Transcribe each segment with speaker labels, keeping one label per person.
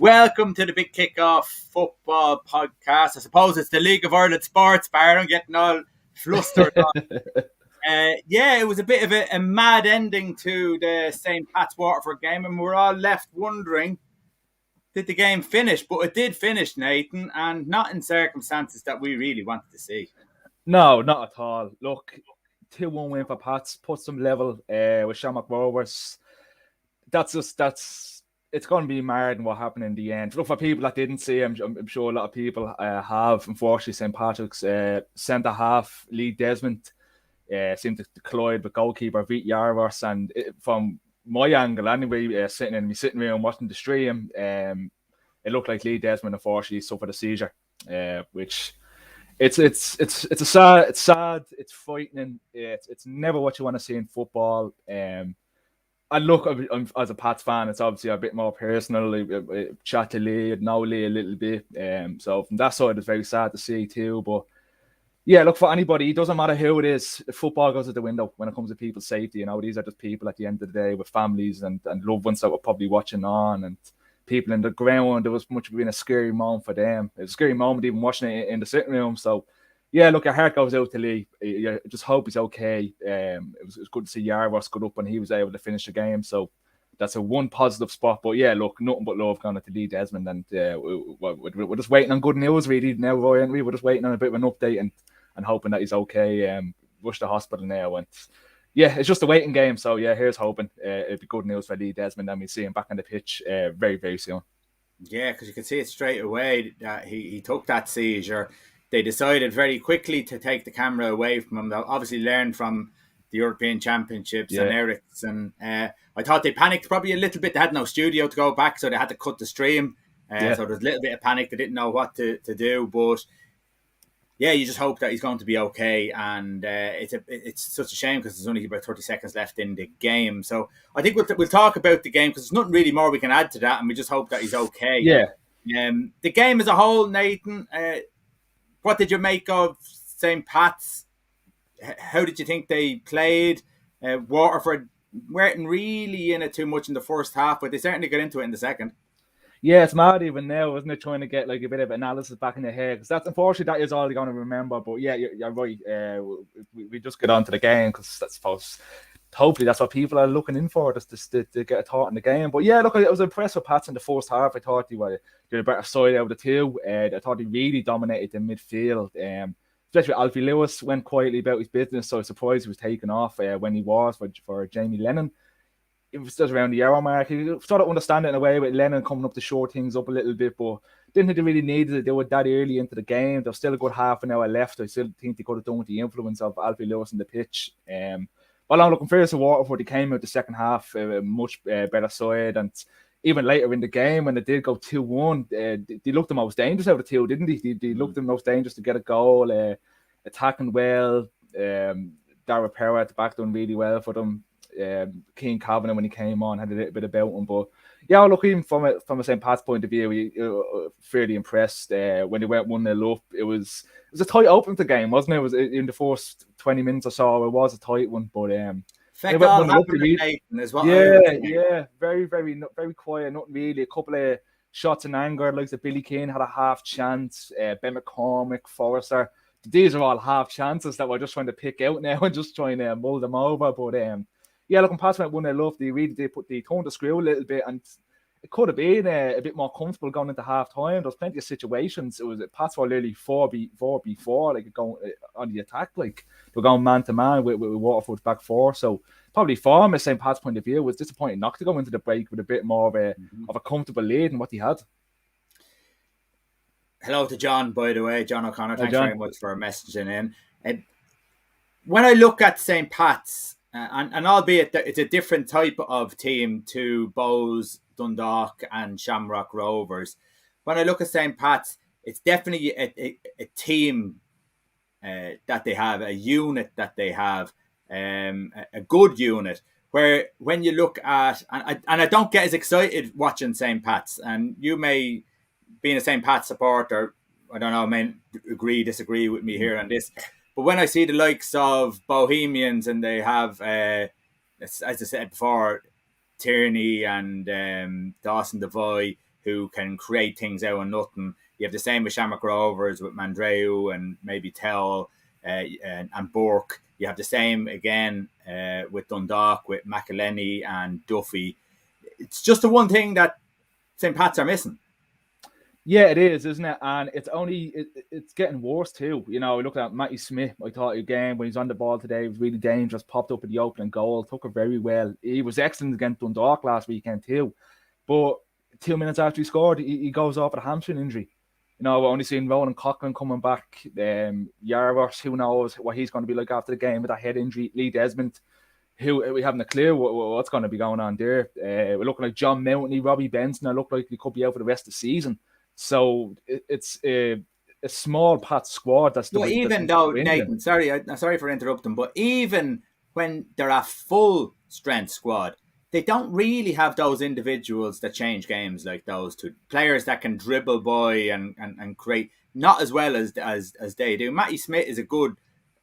Speaker 1: Welcome to the Big Kickoff Football Podcast. I suppose it's the League of Ireland Sports, Bar. I'm getting all flustered. It was a bit of a mad ending to the St. Pat's Waterford game, and we're all left wondering, did the game finish? But it did finish, Nathan, and not in circumstances that we really wanted to see.
Speaker 2: No, not at all. Look, 2-1 win for Pats, puts them level with Shamrock Rovers. It's going to be marred in what happened in the end. Look, for people that didn't see, I'm sure a lot of people have. Unfortunately, St. Patrick's centre-half, Lee Desmond, seemed to collide with goalkeeper Vít Jarvers. And from my angle, anyway, sitting in my sitting room watching the stream, it looked like Lee Desmond, unfortunately, suffered a seizure, which... It's sad, it's frightening. It's never what you want to see in football. And look, as a Pats fan, it's obviously a bit more personal. I chat to Lee, know Lee a little bit. So from that side, it's very sad to see too. But yeah, look, for anybody, it doesn't matter who it is. Football goes out the window when it comes to people's safety. You know, these are just people at the end of the day with families and loved ones that were probably watching on, and people in the ground. There was much been a scary moment for them. It was a scary moment even watching it in the sitting room. So yeah, look, your heart goes out to Lee. I just hope he's okay. It was good to see Jarvers got up and he was able to finish the game. So that's a one positive spot. But yeah, look, nothing but love going to Lee Desmond. And we're just waiting on good news really now, Roy, aren't we? We're just waiting on a bit of an update and hoping that he's okay. Rushed to hospital now. And yeah, it's just a waiting game. So yeah, here's hoping it'll be good news for Lee Desmond and we see him back on the pitch very, very soon. Yeah,
Speaker 1: because you can see it straight away that he took that seizure. They decided very quickly to take the camera away from him. They obviously learned from the European Championships and Ericsson. I thought they panicked probably a little bit. They had no studio to go back, so they had to cut the stream. So there was a little bit of panic. They didn't know what to do. But yeah, you just hope that he's going to be okay. And it's such a shame because there's only about 30 seconds left in the game. So I think we'll talk about the game because there's nothing really more we can add to that. And we just hope that he's okay.
Speaker 2: Yeah.
Speaker 1: The game as a whole, Nathan... what did you make of St. Pat's? How did you think they played? Waterford weren't really in it too much in the first half, but they certainly got into it in the second.
Speaker 2: Yeah, it's mad even now, isn't it? Trying to get like a bit of analysis back in the head because that's unfortunately that is all they're going to remember. But yeah, you're right. We just get on to the game because that's supposed. Hopefully that's what people are looking in for, just to get a thought in the game. But yeah, look, I was impressed with Pats in the first half. I thought they were a better side out of the two. I thought they really dominated the midfield. Especially Alfie Lewis went quietly about his business, so I was surprised he was taken off when he was for Jamie Lennon. It was just around the hour mark. You sort of understand it in a way with Lennon coming up to shore things up a little bit, but didn't think they really needed it. They were that early into the game. There was still a good half an hour left. I still think they could have done with the influence of Alfie Lewis in the pitch. Well, I'm looking forward to Waterford. They came out the second half a much better side, and even later in the game when they did go 2-1, they looked the most dangerous out of the two, didn't they? They looked the most dangerous to get a goal, attacking well. Dara Perra at the back done really well for them. Keane Kavanagh when he came on had a little bit about him, but yeah, look, even from a St. Pat's point of view, we fairly impressed when they went 1-0 up. It was a tight open to the game, wasn't it? It was in the first 20 minutes or so. It was a tight one, but very, very, very quiet. Not really. A couple of shots in anger, like the Billy Keane had a half chance. Ben McCormick, Forrester. These are all half chances that we're just trying to pick out now and just trying to mull them over. But yeah, look, when Pats went 1-0 up, they really did turned the screw a little bit, and it could have been a bit more comfortable going into half time. There was plenty of situations. It was Pats were literally 4v4, like going on the attack, like they were going man to man with Waterford's back four. So probably from a St. Pat's point of view, it was disappointing not to go into the break with a bit more of a comfortable lead than what he had.
Speaker 1: Hello to John, by the way, John O'Connor. Thanks very much for messaging in. When I look at St. Pat's, and albeit that it's a different type of team to Bows, Dundalk and Shamrock Rovers, when I look at St. Pat's, it's definitely a team that they have, a unit that they have, a good unit. Where when you look at, and I don't get as excited watching St. Pat's, and you may, being a St. Pat's supporter, I don't know, may disagree with me here on this. But when I see the likes of Bohemians and they have, as I said before, Tierney and Dawson Devoy, who can create things out of nothing. You have the same with Shamrock Rovers with Mandreu and maybe Tell and Burke. You have the same again with Dundalk with McElhenney and Duffy. It's just the one thing that St. Pat's are missing.
Speaker 2: Yeah, it is, isn't it? And it's getting worse too. You know, look at Matty Smith. I thought again when he's on the ball today, he was really dangerous. Popped up at the opening goal, took it very well. He was excellent against Dundalk last weekend too. But 2 minutes after he scored, he goes off with a hamstring injury. You know, we're only seeing Ronan Coughlin coming back. Yarvos, who knows what he's going to be like after the game with that head injury. Lee Desmond, who we haven't a clue what's going to be going on there. We're looking like John Mountney, Robbie Benson. I look like they could be out for the rest of the season. So it's a small Pat squad.
Speaker 1: Even though, Nathan, sorry for interrupting, but even when they're a full strength squad, they don't really have those individuals that change games like those two players that can dribble by and create, not as well as they do. Matty Smith is a good,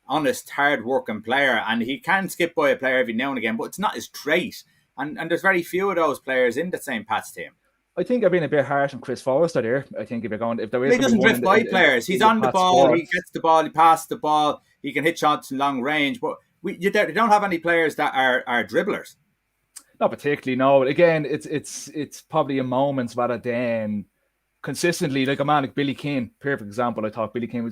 Speaker 1: honest, hard-working player, and he can skip by a player every now and again, but it's not his trait. And there's very few of those players in the St. Pat's team.
Speaker 2: I think I've been a bit harsh on Chris Forrester there. I think if there is,
Speaker 1: he doesn't drift by players. He's on the ball. He gets the ball. He passes the ball. He can hit shots in long range. But you don't have any players that are dribblers.
Speaker 2: Not particularly. No. Again, it's probably in moments rather than consistently. Like a man like Billy Keane, perfect example. I thought Billy Keane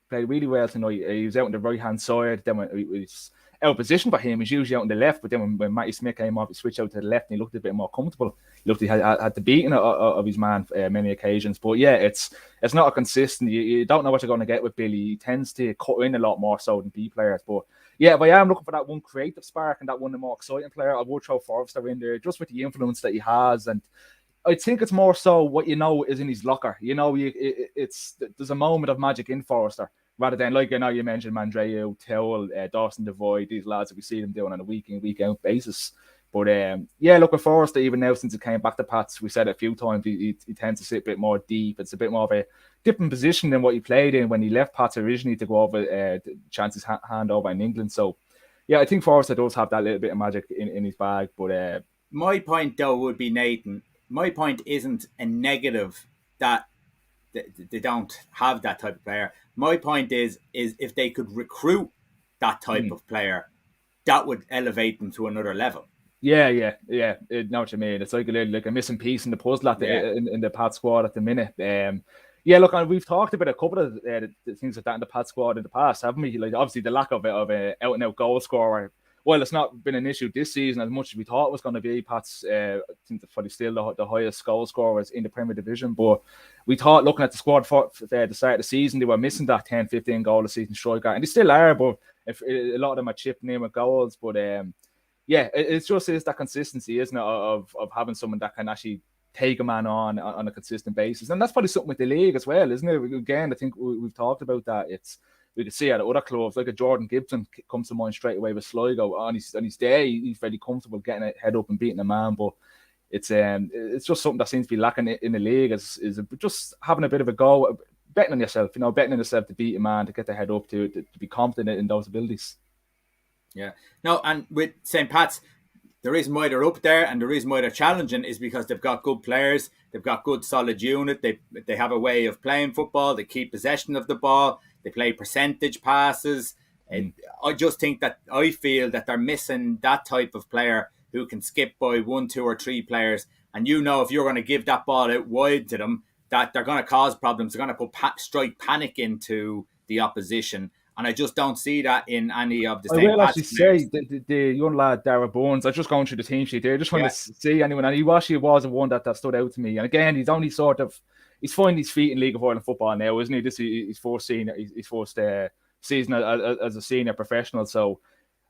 Speaker 2: played really well tonight. He was out on the right hand side. Then when it was out of position for him, he's usually out on the left. But then when Matty Smith came off, he switched out to the left and he looked a bit more comfortable. He looked he had the beating of his man many occasions. But yeah, it's not a consistent. You don't know what you're going to get with Billy. He tends to cut in a lot more so than B players. But yeah, if I am looking for that one creative spark and that one the more exciting player, I would throw Forrester in there just with the influence that he has. And I think it's more so what you know is in his locker. You know, there's a moment of magic in Forrester. Rather than, like, you know, you mentioned Mandreu, Towell, Dawson Devoy, these lads that we see them doing on a week-in, week-out basis. But, yeah, looking forward to even now since he came back to Pats, we said it a few times, he tends to sit a bit more deep. It's a bit more of a different position than what he played in when he left Pats originally to go over the chances hand over in England. So, yeah, I think Forrester does have that little bit of magic in his bag. But
Speaker 1: my point, though, would be, Nathan, my point isn't a negative that they don't have that type of player. My point is if they could recruit that type of player, that would elevate them to another level.
Speaker 2: Yeah. I know what you mean. It's like a missing piece in the puzzle in the Pat squad at the minute. Yeah, look, we've talked about a couple of the things like that in the Pat squad in the past, haven't we? Like obviously the lack of an out-and-out goal scorer. Well, it's not been an issue this season as much as we thought it was going to be. Pat's, I think, probably still the highest goal scorers in the Premier Division. But we thought, looking at the squad for the start of the season, they were missing that 10, 15 goal a season striker. And they still are, but a lot of them are chipping in with goals. But yeah, it's just that consistency, isn't it, of having someone that can actually take a man on a consistent basis. And that's probably something with the league as well, isn't it? Again, I think we've talked about that. We can see at other clubs, like a Jordan Gibson comes to mind straight away with Sligo. On his day, he's very comfortable getting a head up and beating a man. But it's just something that seems to be lacking in the league is just having a bit of a go, betting on yourself, to beat a man, to get the head up, to be confident in those abilities.
Speaker 1: Yeah. No, and with St. Pat's, the reason why they're up there and the reason why they're challenging is because they've got good players, they've got good solid unit, they have a way of playing football, they keep possession of the ball, they play percentage passes. And I feel that they're missing that type of player who can skip by 1, 2 or 3 players. And if you're going to give that ball out wide to them, that they're going to cause problems. They're going to strike panic into the opposition. And I just don't see that in any of the same.
Speaker 2: I will actually say the young lad Dara Bones. I just going through the team sheet there. I just want to see anyone, and he actually was the one that stood out to me. And again, he's only he's finding his feet in League of Ireland football now, isn't he? This is his first season as a senior professional. So,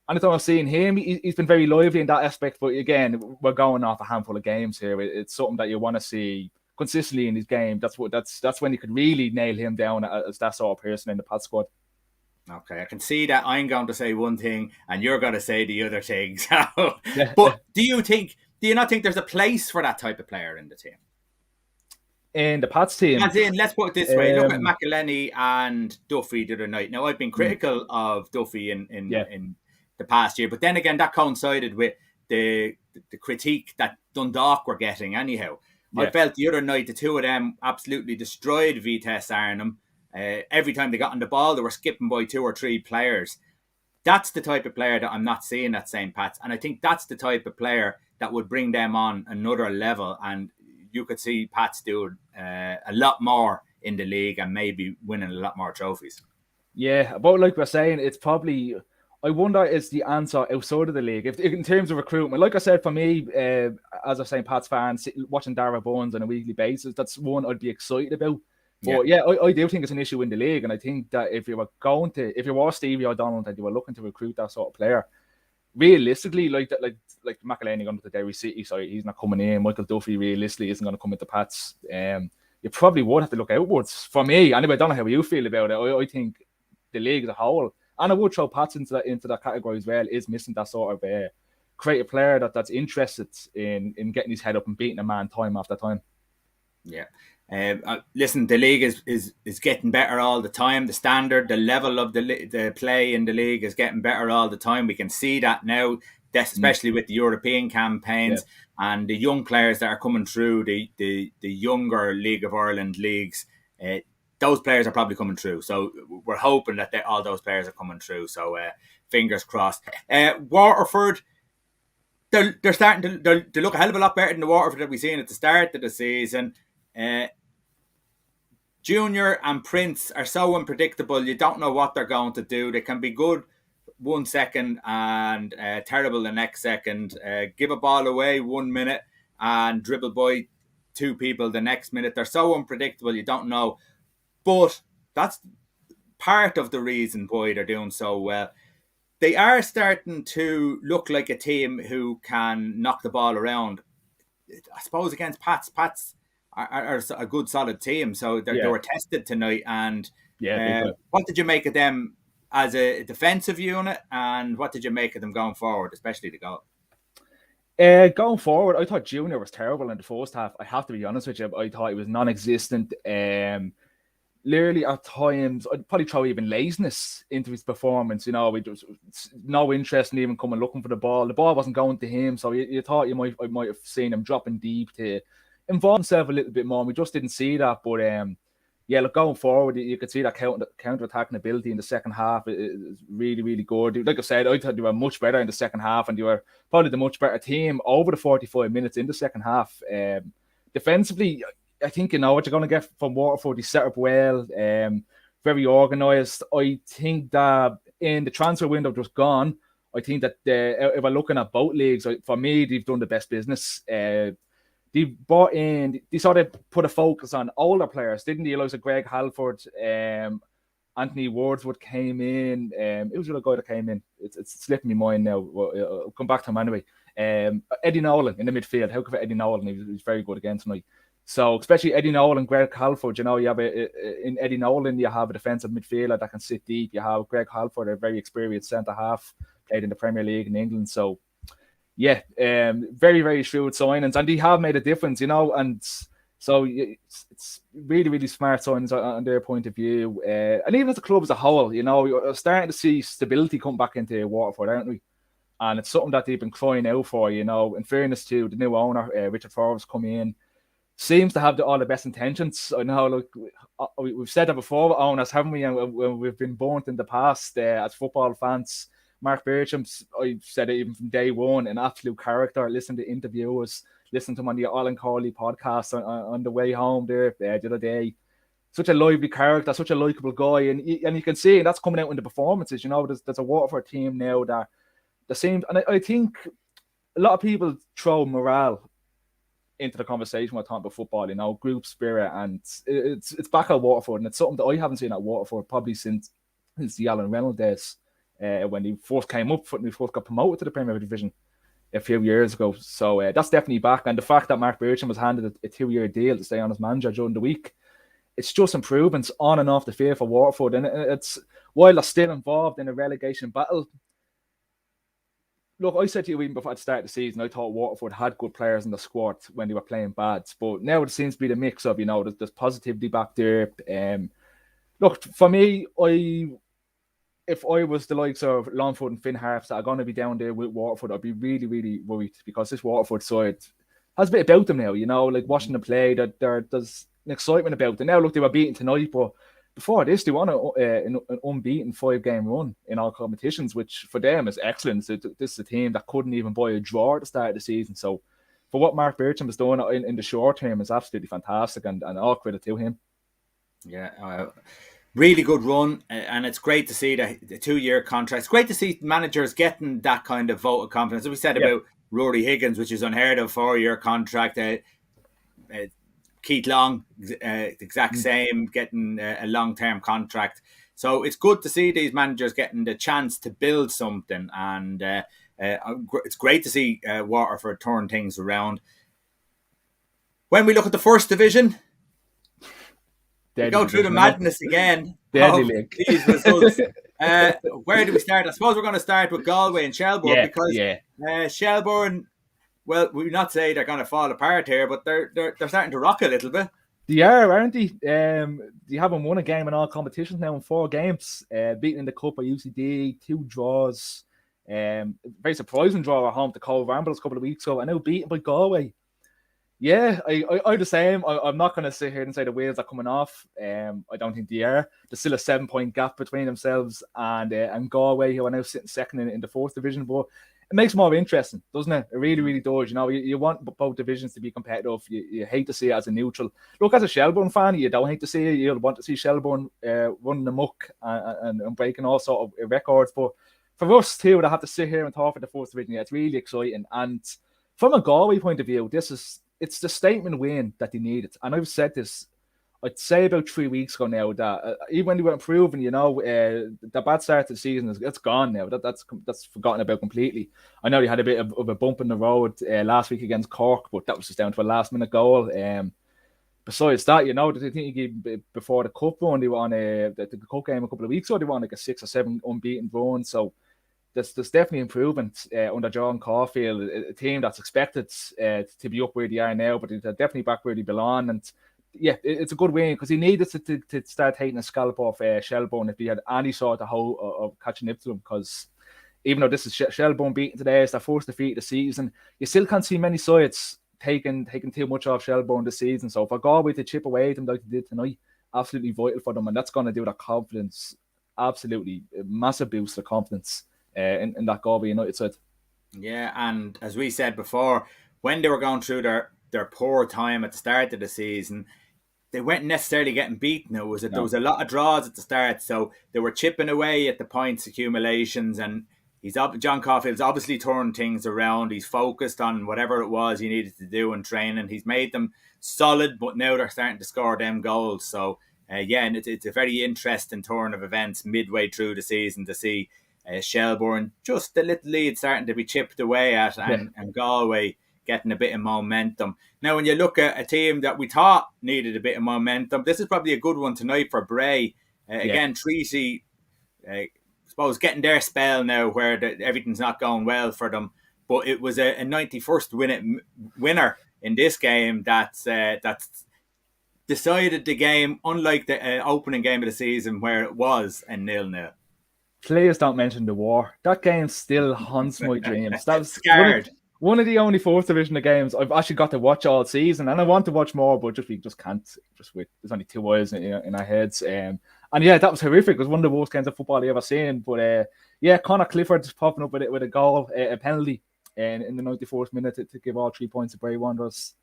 Speaker 2: anytime I've seen him, he's been very lively in that aspect. But again, we're going off a handful of games here. It's something that you want to see consistently in his game. That's when you could really nail him down as that sort of person in the Pat squad.
Speaker 1: Okay, I can see that I'm going to say one thing and you're going to say the other thing. So, but do you not think there's a place for that type of player in the team?
Speaker 2: In the Pats team?
Speaker 1: As in, let's put it this way. Look at McElhenney and Duffy the other night. Now, I've been critical of Duffy in the past year, but then again, that coincided with the critique that Dundalk were getting anyhow. I felt the other night the two of them absolutely destroyed Vitesse Arnhem. Every time they got on the ball, they were skipping by 2 or 3 players. That's the type of player that I'm not seeing at St. Pat's. And I think that's the type of player that would bring them on another level. And you could see Pat's doing a lot more in the league and maybe winning a lot more trophies.
Speaker 2: Yeah, but like we're saying, it's probably, I wonder, is the answer outside of the league. If in terms of recruitment, like I said, for me, as a St. Pat's fan, watching Dara Bones on a weekly basis, that's one I'd be excited about. But I do think it's an issue in the league, and I think that if you were Stevie O'Donnell and you were looking to recruit that sort of player, realistically, like McElhaney going to Derry City, so he's not coming in. Michael Duffy realistically isn't going to come into Pats. You probably would have to look outwards. For me, anyway, I don't know how you feel about it. I think the league as a whole, and I would throw Pats into that category as well, is missing that sort of creative player that's interested in getting his head up and beating a man time after time.
Speaker 1: Yeah. Listen, the league is getting better all the time. The standard, the level of the play in the league is getting better all the time. We can see that now, especially with the European campaigns and the young players that are coming through the younger League of Ireland leagues. Those players are probably coming through. So we're hoping that all those players are coming through. So fingers crossed. Waterford, they're starting to look a hell of a lot better than the Waterford that we've seen at the start of the season. Junior and Prince are so unpredictable. You don't know what they're going to do. They can be good 1 second and terrible the next second. Give a ball away 1 minute and dribble by 2 people the next minute. They're so unpredictable. You don't know. But that's part of the reason why they're doing so well. They are starting to look like a team who can knock the ball around. I suppose against Pats are a good solid team, so they were tested tonight. And what did you make of them as a defensive unit, and what did you make of them going forward, especially the goal?
Speaker 2: Going forward, I thought Junior was terrible in the first half. I have to be honest with you. I thought he was non-existent. Literally at times, I'd probably throw even laziness into his performance. You know, there was no interest in even coming looking for the ball. The ball wasn't going to him, so you thought I might have seen him dropping deep to involve himself a little bit more. We just didn't see that. But look, going forward, you could see that counter-attacking ability in the second half is really, really good. Like I said, I thought they were much better in the second half, and they were probably the much better team over the 45 minutes in the second half. Defensively, I think you know what you're going to get from Waterford. They set up well, very organised. I think that in the transfer window just gone, I think that if we're looking at both leagues, for me, they've done the best business. They bought in, they sort of put a focus on older players, didn't they? Like Greg Halford, Anthony Wordsworth came in. It was the other guy that came in. It's slipping my mind now. I'll come back to him anyway. Eddie Nolan in the midfield. How could Eddie Nolan? He was very good again tonight. So especially Eddie Nolan, Greg Halford, you know, you have in Eddie Nolan, you have a defensive midfielder that can sit deep. You have Greg Halford, a very experienced centre half, played in the Premier League in England. So yeah, very, very shrewd signings, and they have made a difference, you know, and so it's really, really smart signings on their point of view. And even as the club as a whole, you know, you're starting to see stability come back into Waterford, aren't we? And it's something that they've been crying out for, you know. In fairness to the new owner, Richard Forbes, coming in, seems to have all the best intentions. I know, look, we've said that before, owners, haven't we? And we've been burnt in the past as football fans. Mark Bircham's, I've said it even from day one, an absolute character. Listen to interviewers, listen to him on the Alan Corley podcast on the way home there the other day. Such a lively character, such a likeable guy, and you can see, and that's coming out in the performances. You know, there's a Waterford team now that seems, and I think a lot of people throw morale into the conversation when talking about football, you know, group spirit, and it's back at Waterford, and it's something that I haven't seen at Waterford probably since the Alan Reynolds days, when he first came up, when he first got promoted to the Premier Division a few years ago. So that's definitely back, and the fact that Mark Bircham was handed a 2-year deal to stay on as manager during the week, it's just improvements on and off the field for Waterford, and it's while they're still involved in a relegation battle. Look, I said to you even before the start of the season, I thought Waterford had good players in the squad when they were playing bad. But now it seems to be the mix of, you know, there's positivity back there. Look, for me, if I was the likes of Longford and Finn Harps that are going to be down there with Waterford, I'd be really, really worried, because this Waterford side, has a bit about them now, like watching them play, that there's an excitement about them. Now, look, they were beaten tonight, but before this, they won an unbeaten 5-game run in all competitions, which for them is excellent. So this is a team that couldn't even buy a draw at the start of the season. So for what Mark Bircham has done in the short term is absolutely fantastic, and all credit to him.
Speaker 1: Yeah, really good run, and it's great to see the 2-year contract. It's great to see managers getting that kind of vote of confidence. As we said about Rory Higgins, which is unheard of, 4-year contract. Keith Long, exact same, getting a long-term contract. So it's good to see these managers getting the chance to build something, and it's great to see Waterford turn things around. When we look at the first division, we go through the madness again. These results. Where do we start? I suppose we're going to start with Galway and Shelbourne, because Shelbourne, well, we not say they're going to fall apart here, but they're starting to rock a little bit.
Speaker 2: They are, aren't they? They haven't won a game in all competitions now in 4 games. Beaten in the Cup by UCD, 2 draws. Very surprising draw at home to Cove Ramblers a couple of weeks ago, and now beaten by Galway. Yeah, I'm the same. I'm not going to sit here and say the wheels are coming off. I don't think they are. There's still a 7-point gap between themselves and Galway, who are now sitting second in the 4th division. But it makes it more interesting, doesn't it? It really, really does. You want both divisions to be competitive. You hate to see it as a neutral. Look, as a Shelbourne fan, you don't hate to see it. You'll want to see Shelbourne running amok and breaking all sort of records. But for us too, to have to sit here and talk for the 4th division, it's really exciting. And from a Galway point of view, it's the statement win that they needed. And I've said this, I'd say about 3 weeks ago now, that even when they were improving, the bad start to the season, it's gone now. That's forgotten about completely. I know they had a bit of a bump in the road last week against Cork, but that was just down to a last-minute goal. Besides that, I think before the Cup run, they were on the Cup game a couple of weeks ago, they were on like a 6 or 7 unbeaten run. So there's definitely improvement under John Caulfield, a team that's expected to be up where they are now, but they're definitely back where they belong. And yeah, it's a good win, because he needed to start taking a scallop off Shelbourne if he had any sort of hope of catching up to them, because even though this is Shelbourne beaten today, it's their first defeat of the season, you still can't see many sides taking too much off Shelbourne this season. So for Galway to chip away at them like they did tonight, absolutely vital for them, and that's going to do their confidence, absolutely a massive boost of confidence in that Galway United side.
Speaker 1: Yeah, and as we said before, when they were going through their poor time at the start of the season, they weren't necessarily getting beaten. There was a lot of draws at the start, so they were chipping away at the points accumulations, and John Caulfield's obviously turned things around. He's focused on whatever it was he needed to do in training. He's made them solid, but now they're starting to score them goals. So and it's a very interesting turn of events midway through the season to see Shelbourne just a little lead starting to be chipped away at, and Galway getting a bit of momentum. Now, when you look at a team that we thought needed a bit of momentum, this is probably a good one tonight for Bray. Again, Treacy, I suppose, getting their spell now where everything's not going well for them. But it was a 91st winner in this game that's decided the game, unlike the opening game of the season where it was a 0-0.
Speaker 2: Please don't mention the war. That game still haunts my dreams. That was
Speaker 1: scared.
Speaker 2: One of the only 4th division games I've actually got to watch all season, and I want to watch more, but we just can't. There's only 2 eyes in our heads. And yeah, that was horrific. It was one of the worst games of football I've ever seen. But Conor Clifford popping up with a goal, a penalty in the 94th minute to give all 3 points to Bray Wanderers.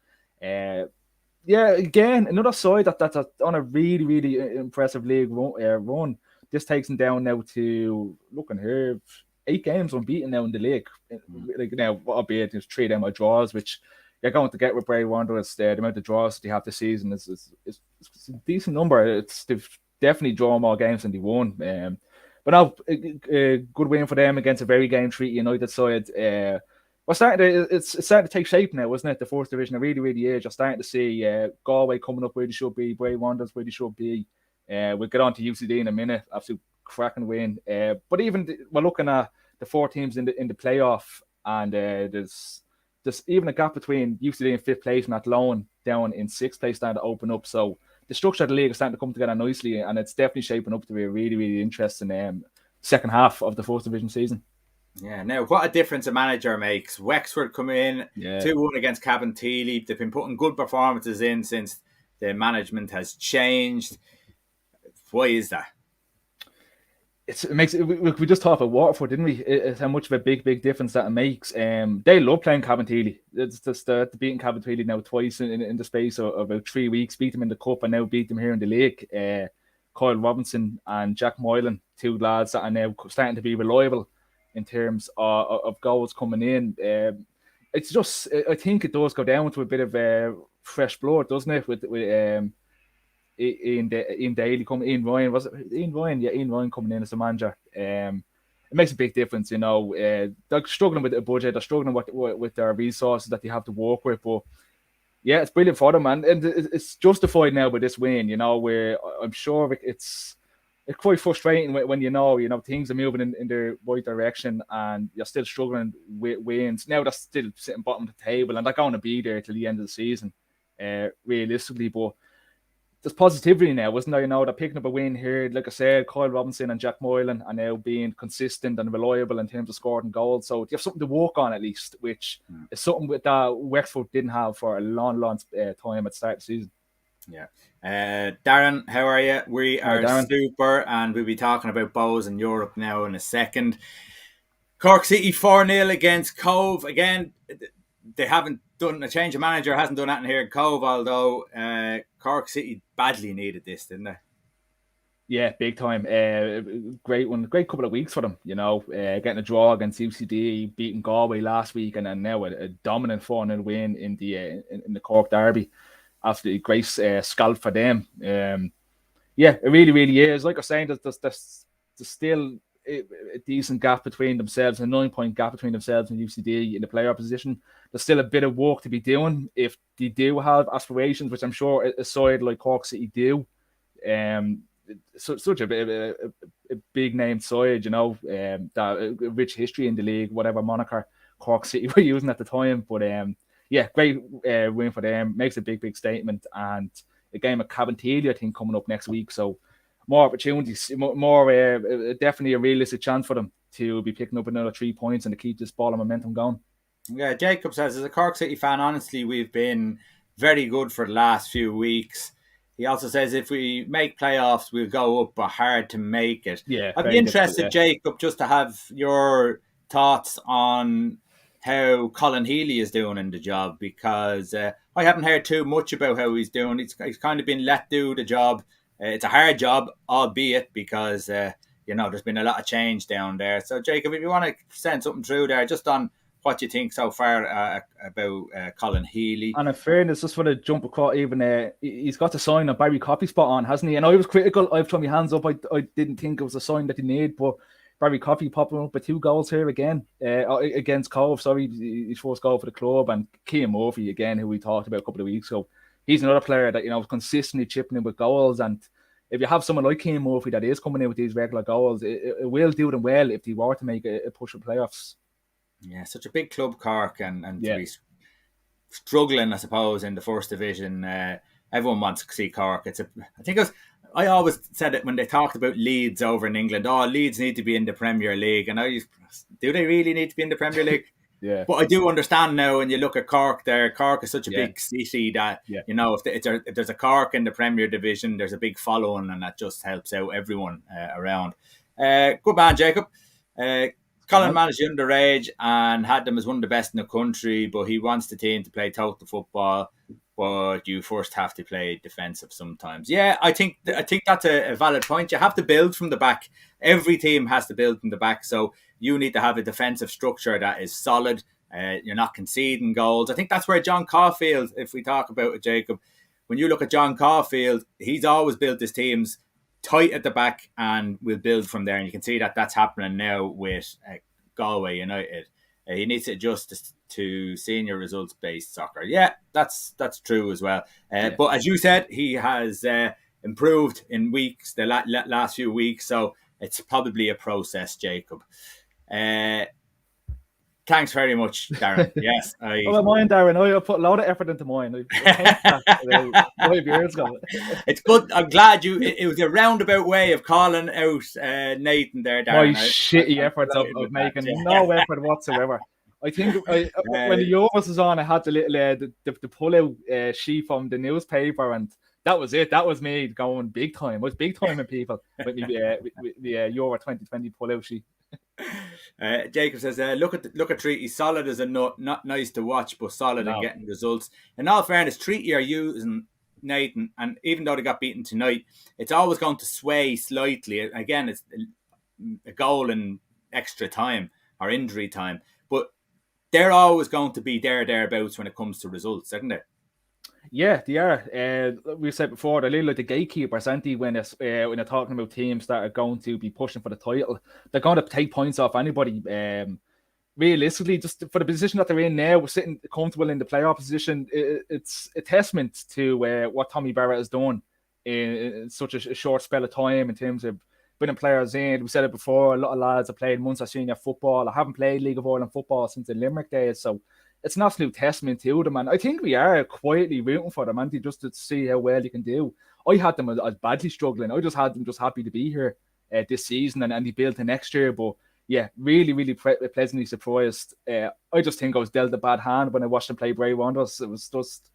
Speaker 2: Again, another side that's on a really, really impressive league run. This takes them down now to, looking here, 8 games unbeaten now in the league. Like now, albeit there's 3 of them are draws, which you're going to get with Bray Wanderers. The amount of draws they have this season is a decent number. They've definitely drawn more games than they won. But now, a good win for them against a very game Treaty United side. It's starting to take shape now, isn't it? The 4th division, it really, really is. You're starting to see Galway coming up where they should be, Bray Wanderers where they should be. We'll get on to UCD in a minute. Absolute cracking win. But even we're looking at the 4 teams in the playoff, and there's even a gap between UCD in 5th place and Athlone down in 6th place starting to open up. So the structure of the league is starting to come together nicely, and it's definitely shaping up to be a really, really interesting second half of the 4th division season.
Speaker 1: Yeah, now what a difference a manager makes. Wexford come in 2-1 against Cabinteely. They've been putting good performances in since the management has changed. Why is that?
Speaker 2: It makes it. We just talked about Waterford, didn't we? It's how much of a big difference that it makes. They love playing Cabinteely. It's just beating Cabinteely now twice in the space of about 3 weeks. Beat them in the cup and now beat them here in the league. Kyle Robinson and Jack Moylan, two lads that are now starting to be reliable in terms of goals coming in. It's just, I think it does go down to a bit of fresh blood, doesn't it? With Ian Daly coming, Ian Ryan, was it Ian Ryan? Yeah, Ian Ryan coming in as a manager. It makes a big difference, you know. They're struggling with the budget, they're struggling with their resources that they have to work with, but yeah, it's brilliant for them, man. And it's justified now by this win, you know, where I'm sure it's quite frustrating when you know things are moving in the right direction and you're still struggling with wins. Now they're still sitting bottom of the table and they're going to be there till the end of the season, realistically, but there's positivity now, wasn't there? You know, they're picking up a win here. Like I said, Kyle Robinson and Jack Moylan are now being consistent and reliable in terms of scoring goals. So you have something to work on at least, which is something that Wexford didn't have for a long time at the start of the season.
Speaker 1: Yeah. Darren, how are you? We are super, and we'll be talking about Bows in Europe now in a second. Cork City 4-0 against Cove. Again, they haven't done a change of manager, hasn't done anything here in Cove, although Cork City badly needed this, didn't they?
Speaker 2: Yeah, big time. Great couple of weeks for them, you know, getting a draw against UCD, beating Galway last week, and then now a dominant 4-0 win in the Cork Derby. Absolutely great scalp for them. Yeah, it really is. Like I was saying, there's still a decent gap between themselves, a 9-point gap between themselves and UCD in the playoff position. There's still a bit of work to be doing if they do have aspirations, which I'm sure a side like Cork City do. Such a big name side, you know, that rich history in the league, whatever moniker Cork City were using at the time. But yeah, great win for them. Makes a big statement, and a game of Cabinteely, I think, coming up next week. So more opportunities, more definitely a realistic chance for them to be picking up another 3 points and to keep this ball of momentum going.
Speaker 1: Yeah, Jacob says, as a Cork City fan, honestly, we've been very good for the last few weeks. He also says if we make playoffs, we'll go up, but hard to make it.
Speaker 2: Yeah,
Speaker 1: I'd be interested, Jacob, just to have your thoughts on how Colin Healy is doing in the job, because I haven't heard too much about how he's doing. He's kind of been let do the job. It's a hard job, albeit because, there's been a lot of change down there. So, Jacob, if you want to send something through there, just on what you think so far about Colin Healy.
Speaker 2: And in fairness, just for the jump across, even he's got the sign of Barry Coffey spot on, hasn't he? And I was critical. I've thrown my hands up. I didn't think it was a sign that he needed, but Barry Coffey popping up with 2 goals here again against Cove. Sorry, his first goal for the club. And Cian Murphy again, who we talked about a couple of weeks ago. He's another player that, you know, consistently chipping in with goals. And if you have someone like Cian Murphy that is coming in with these regular goals, it will do them well if they were to make a push of playoffs.
Speaker 1: Yeah, such a big club, Cork, and to be struggling, I suppose, in the first division. Everyone wants to see Cork. I always said it when they talked about Leeds over in England. Oh, Leeds need to be in the Premier League, and do they really need to be in the Premier League?
Speaker 2: Yeah.
Speaker 1: But I do understand now when you look at Cork there. Cork is such a big city that, you know, if there's a Cork in the Premier Division, there's a big following, and that just helps out everyone around. Good man, Jacob. Colin managed the underage and had them as one of the best in the country, but he wants the team to play total football, but you first have to play defensive sometimes. Yeah, I think that's a valid point. You have to build from the back. Every team has to build from the back, so you need to have a defensive structure that is solid. You're not conceding goals. I think that's where John Caulfield, if we talk about it, Jacob, when you look at John Caulfield, he's always built his teams tight at the back and we'll build from there. And you can see that that's happening now with Galway United. He needs to adjust to senior results-based soccer. Yeah, that's true as well. But as you said, he has improved in weeks, the last few weeks. So it's probably a process, Jacob. Thanks very much, Darren. Yes.
Speaker 2: Oh, mine, Darren. I put a lot of effort into mine. I 5 years ago.
Speaker 1: It's good. I'm glad it was a roundabout way of calling out Nathan there, Darren.
Speaker 2: My shitty efforts of making no effort whatsoever. I think when the Euros was on, I had the little the pull-out sheet from the newspaper, and that was it. That was me going big time. I was big time in people with the Euro 2020 pull-out sheet.
Speaker 1: Jacob says, look at Treaty. Solid as a nut, not nice to watch, but solid in getting results. In all fairness, Treaty are using Nathan, and even though they got beaten tonight, it's always going to sway slightly. Again, it's a goal in extra time or injury time, but they're always going to be thereabouts when it comes to results, isn't it?
Speaker 2: Yeah, they are. We said before, they're a little like the gatekeepers, aren't they, when they're talking about teams that are going to be pushing for the title. They're going to take points off anybody. Realistically, just for the position that they're in now, we're sitting comfortable in the playoff position. It's a testament to what Tommy Barrett has done in such a short spell of time in terms of bringing players in. We said it before, a lot of lads have played months of senior football. I haven't played League of Ireland football since the Limerick days, so it's an absolute testament to them, and I think we are quietly rooting for them, and just to see how well they can do. I had them as badly struggling. I just had them just happy to be here this season and they built to next year. But yeah, really, really pleasantly surprised. I just think I was dealt a bad hand when I watched them play Bray Wanderers. It was just,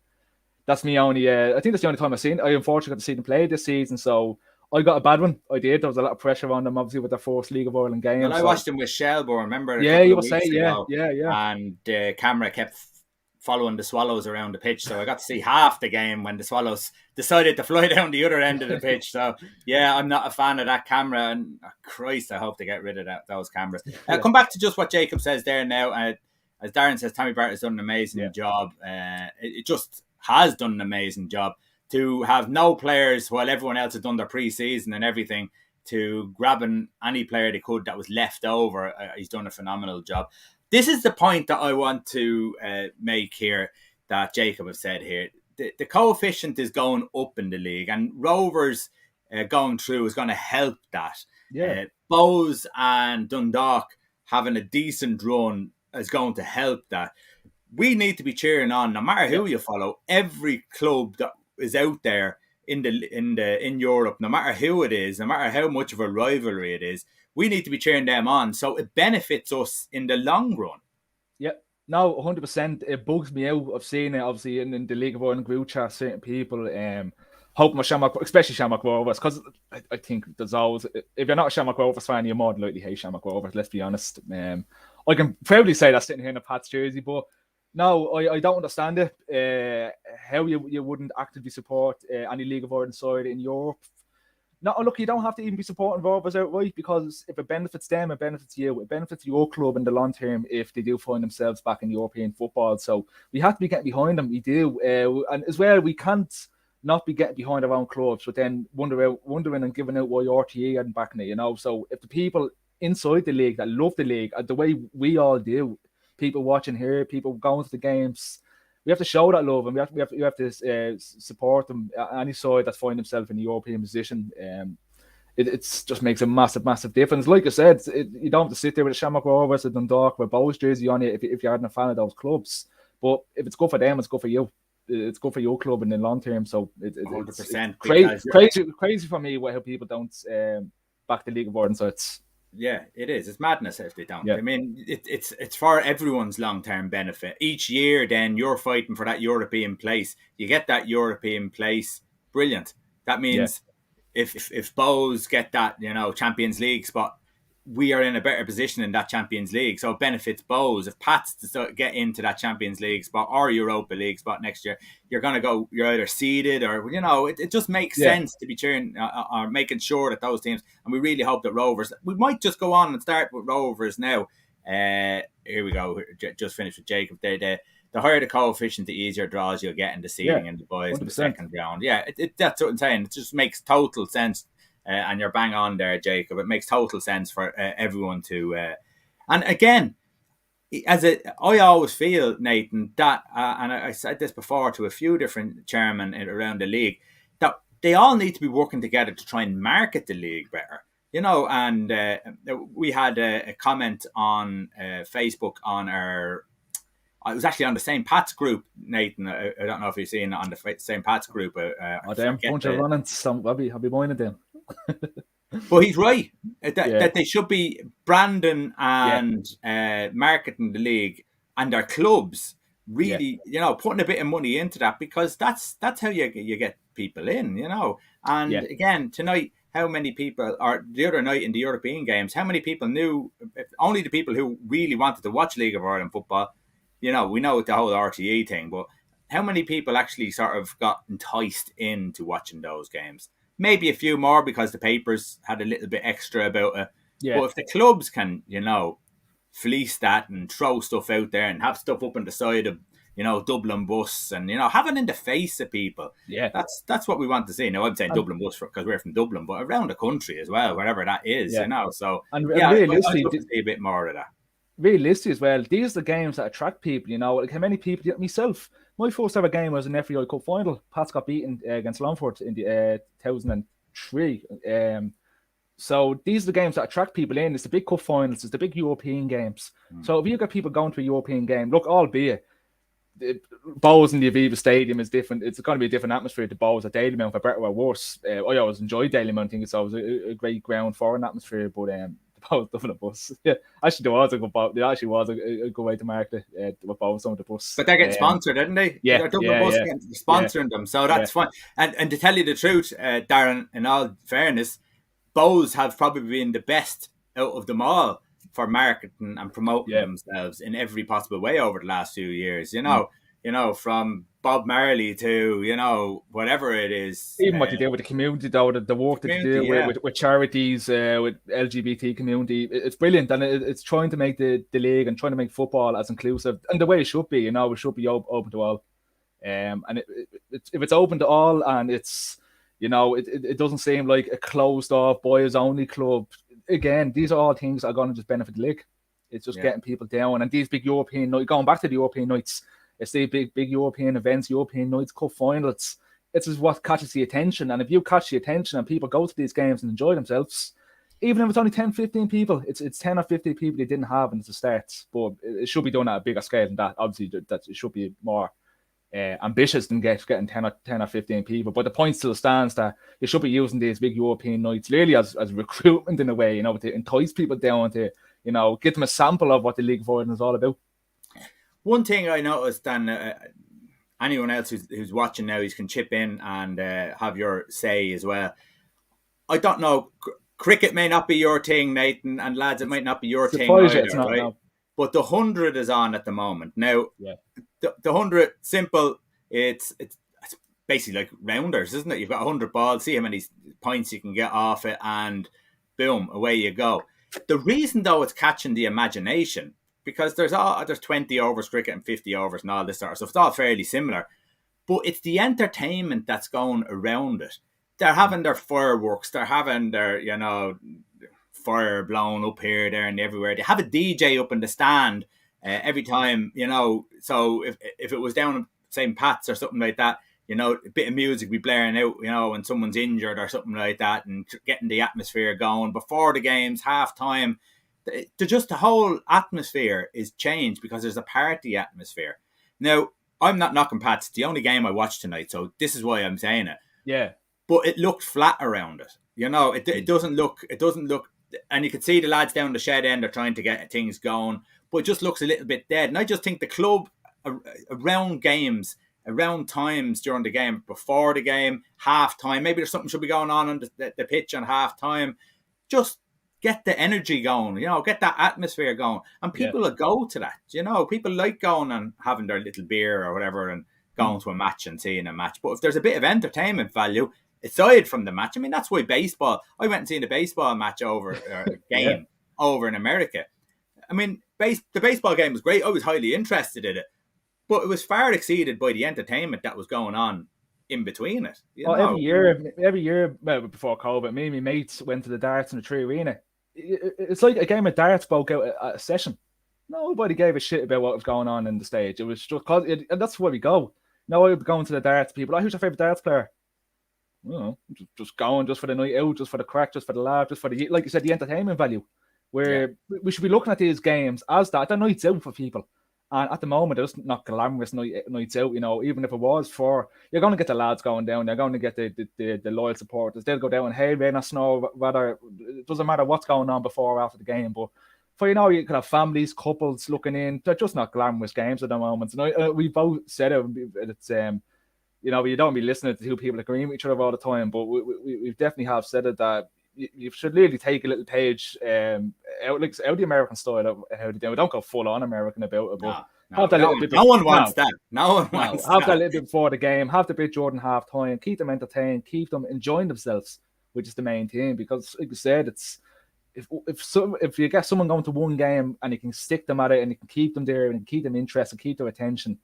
Speaker 2: that's me only. I think that's the only time I've seen. I unfortunately got to see them play this season, so I got a bad one. I did. There was a lot of pressure on them, obviously, with their first League of Ireland game.
Speaker 1: Well, I watched them with Shelbourne, remember?
Speaker 2: Yeah, you were saying, yeah.
Speaker 1: And the camera kept following the Swallows around the pitch, so I got to see half the game when the Swallows decided to fly down the other end of the pitch. So, yeah, I'm not a fan of that camera, and Christ, I hope they get rid of those cameras. Come back to just what Jacob says there now. As Darren says, Tommy Barrett has done an amazing job. It just has done an amazing job. To have no players while everyone else had done their pre-season and everything, to grabbing any player they could that was left over, he's done a phenomenal job. This is the point that I want to make here that Jacob has said here. The coefficient is going up in the league, and Rovers going through is going to help that.
Speaker 2: Yeah.
Speaker 1: Bows and Dundalk having a decent run is going to help that. We need to be cheering on, no matter who you follow. Every club that is out there in Europe, no matter who it is, no matter how much of a rivalry it is, we need to be cheering them on, so it benefits us in the long run.
Speaker 2: Yeah, no, 100%. It bugs me out of seeing it, obviously, in the League of Ireland group chat, certain people hoping with Shamrock, especially Shamrock Rovers, because I think there's always, if you're not a Shamrock Rovers fan, you're more than likely hate Shamrock Rovers, let's be honest. I can proudly say that sitting here in a Pats jersey, but no, I don't understand it. How you wouldn't actively support any League of Ireland side in Europe. No, look, you don't have to even be supporting Rovers outright, because if it benefits them, it benefits you. It benefits your club in the long term if they do find themselves back in European football. So we have to be getting behind them. We do. And as well, we can't not be getting behind our own clubs, but then wondering and giving out why RTE aren't backing it, So if the people inside the league that love the league, the way we all do, people watching here, people going to the games, we have to show that love, and we have to support them. Any side that's finding themselves in the European position, it just makes a massive difference. Like I said, you don't have to sit there with a Shamrock Rovers, a Dundalk, with a Bows jersey on you if you aren't a fan of those clubs. But if it's good for them, it's good for you. It's good for your club in the long term. So it's 100% crazy for me how people don't back the League of Ireland. So it's.
Speaker 1: Yeah, it is. It's madness if they don't.
Speaker 2: Yeah.
Speaker 1: I mean, it's for everyone's long-term benefit. Each year, then, you're fighting for that European place. You get that European place. Brilliant. That means if Bows get that, Champions League spot, we are in a better position in that Champions League. So it benefits Bows. If Pats get into that Champions League spot or Europa League spot next year, you're either seeded or, it just makes sense to be cheering or making sure that those teams, and we really hope that Rovers, we might just go on and start with Rovers now. Here we go. Just finished with Jacob there. The higher the coefficient, the easier draws you'll get in the seeding and the boys 100%. In the second round. Yeah, that's what I'm saying. It just makes total sense. And you're bang on there, Jacob. It makes total sense for everyone to. And again, I always feel, Nathan, that, and I said this before to a few different chairmen around the league, that they all need to be working together to try and market the league better. And we had a comment on Facebook on our. It was actually on the St. Pat's group, Nathan. I don't know if you've seen it on the St. Pat's group.
Speaker 2: Damn, bunch of runnings. I'll be minding them.
Speaker 1: But he's right that they should be branding and marketing the league and their clubs. Really, putting a bit of money into that, because that's how you get people in. And again, tonight, how many people, or the other night in the European games, how many people knew? Only the people who really wanted to watch League of Ireland football. We know the whole RTE thing, but how many people actually sort of got enticed into watching those games? Maybe a few more because the papers had a little bit extra about it. But if the clubs can, fleece that and throw stuff out there and have stuff up on the side of, Dublin bus and, have it in the face of people.
Speaker 2: Yeah.
Speaker 1: That's what we want to see. Now, I'm saying Dublin bus because we're from Dublin, but around the country as well, wherever that is, So,
Speaker 2: realistically,
Speaker 1: I'd love to see a bit more of that.
Speaker 2: Realistically as well, these are the games that attract people, like how many people, myself, my first ever game was an FAI Cup final. Pats got beaten against Longford in the 2003. So these are the games that attract people in. It's the big cup finals, it's the big European games. So if you get people going to a European game, look, albeit Bowes in the Aviva Stadium is different. It's going to be a different atmosphere to Bowes at Dalymount, for better or worse. I always enjoyed Dalymount. I think it's always a great ground for an atmosphere, but the Bowes Dublin bus. Yeah, actually, there was a good Bowes. There actually was a good way to market with Bowes on the bus.
Speaker 1: But they're getting sponsored, didn't they?
Speaker 2: Yeah,
Speaker 1: Dublin bus sponsoring them, so that's fine. And to tell you the truth, Darren, in all fairness, Bowes have probably been the best out of them all for marketing and promoting themselves in every possible way over the last few years. From Bob Marley to whatever it is.
Speaker 2: Even what they do with the community, though, the work that they do with charities, with LGBT community, it's brilliant, and it's trying to make the league and trying to make football as inclusive and the way it should be. It should be open to all. And if it's open to all and it's it doesn't seem like a closed off boys only club. Again, these are all things that are going to just benefit the league. It's just getting people down, and these big European nights, going back to the European nights, it's the big European events, European nights, cup finals. This is what catches the attention, and if you catch the attention and people go to these games and enjoy themselves, even if it's only 10, 15 people, it's 10 or 15 people they didn't have in the start, but it should be done at a bigger scale than that. Obviously, that it should be more ambitious than getting 10 or 15 people, but the point still stands that you should be using these big European nights really as recruitment in a way, to entice people down, to get them a sample of what the League of Ireland is all about.
Speaker 1: One thing I noticed, and anyone else who's watching now, you can chip in and have your say as well. I don't know, cricket may not be your thing, Nathan, and lads, it might not be your thing either, right? No. But the 100 is on at the moment. Now, the 100, simple, it's basically like rounders, isn't it? You've got 100 balls, see how many points you can get off it, and boom, away you go. The reason, though, it's catching the imagination, because there's 20 overs cricket and 50 overs and all this sort of stuff. It's all fairly similar. But it's the entertainment that's going around it. They're having their fireworks. They're having their, fire blown up here, there, and everywhere. They have a DJ up in the stand every time, So if it was down in St. Pat's or something like that, a bit of music be blaring out, when someone's injured or something like that, and getting the atmosphere going before the games, half time. The whole atmosphere is changed because there's a party atmosphere. Now, I'm not knocking Pats. It's the only game I watched tonight, so this is why I'm saying it.
Speaker 2: Yeah.
Speaker 1: But it looked flat around it. It doesn't look, and you can see the lads down the shed end are trying to get things going, but it just looks a little bit dead. And I just think the club around games, around times during the game, before the game, half time, maybe there's something should be going on the pitch on half time. Just get the energy going, get that atmosphere going. And people will go to that, People like going and having their little beer or whatever and going to a match and seeing a match. But if there's a bit of entertainment value, aside from the match, that's why baseball, I went and seen a baseball match over in America. The baseball game was great. I was highly interested in it. But it was far exceeded by the entertainment that was going on in between it.
Speaker 2: Every year before COVID, me and my mates went to the darts in the Tree Arena. It's like a game of darts broke out at a session. Nobody gave a shit about what was going on in the stage. It was just and that's where we go. I would be going to the darts. People, who's your favorite darts player? just going just for the night out, just for the crack, just for the laugh, just for the, like you said, the entertainment value. Where we should be looking at these games as that. They're nights out for people. And at the moment, there's not glamorous nights out, even if it was you're going to get the lads going down, you're going to get the loyal supporters. They'll go down and, hey, rain or snow, whether it doesn't matter what's going on before or after the game. But you could have families, couples looking in. They're just not glamorous games at the moment. And we both said it. It's you don't be listening to two people agreeing with each other all the time, but we definitely have said it that you should really take a little page out the American style of how they do it. Don't go full on American about it, but
Speaker 1: no one wants that. No one wants
Speaker 2: that. Have that little bit before the game. Have the bit during half time. Keep them entertained. Keep them enjoying themselves, which is the main thing. Because, like you said, it's if you get someone going to one game and you can stick them at it and you can keep them there and keep them interested, keep their attention.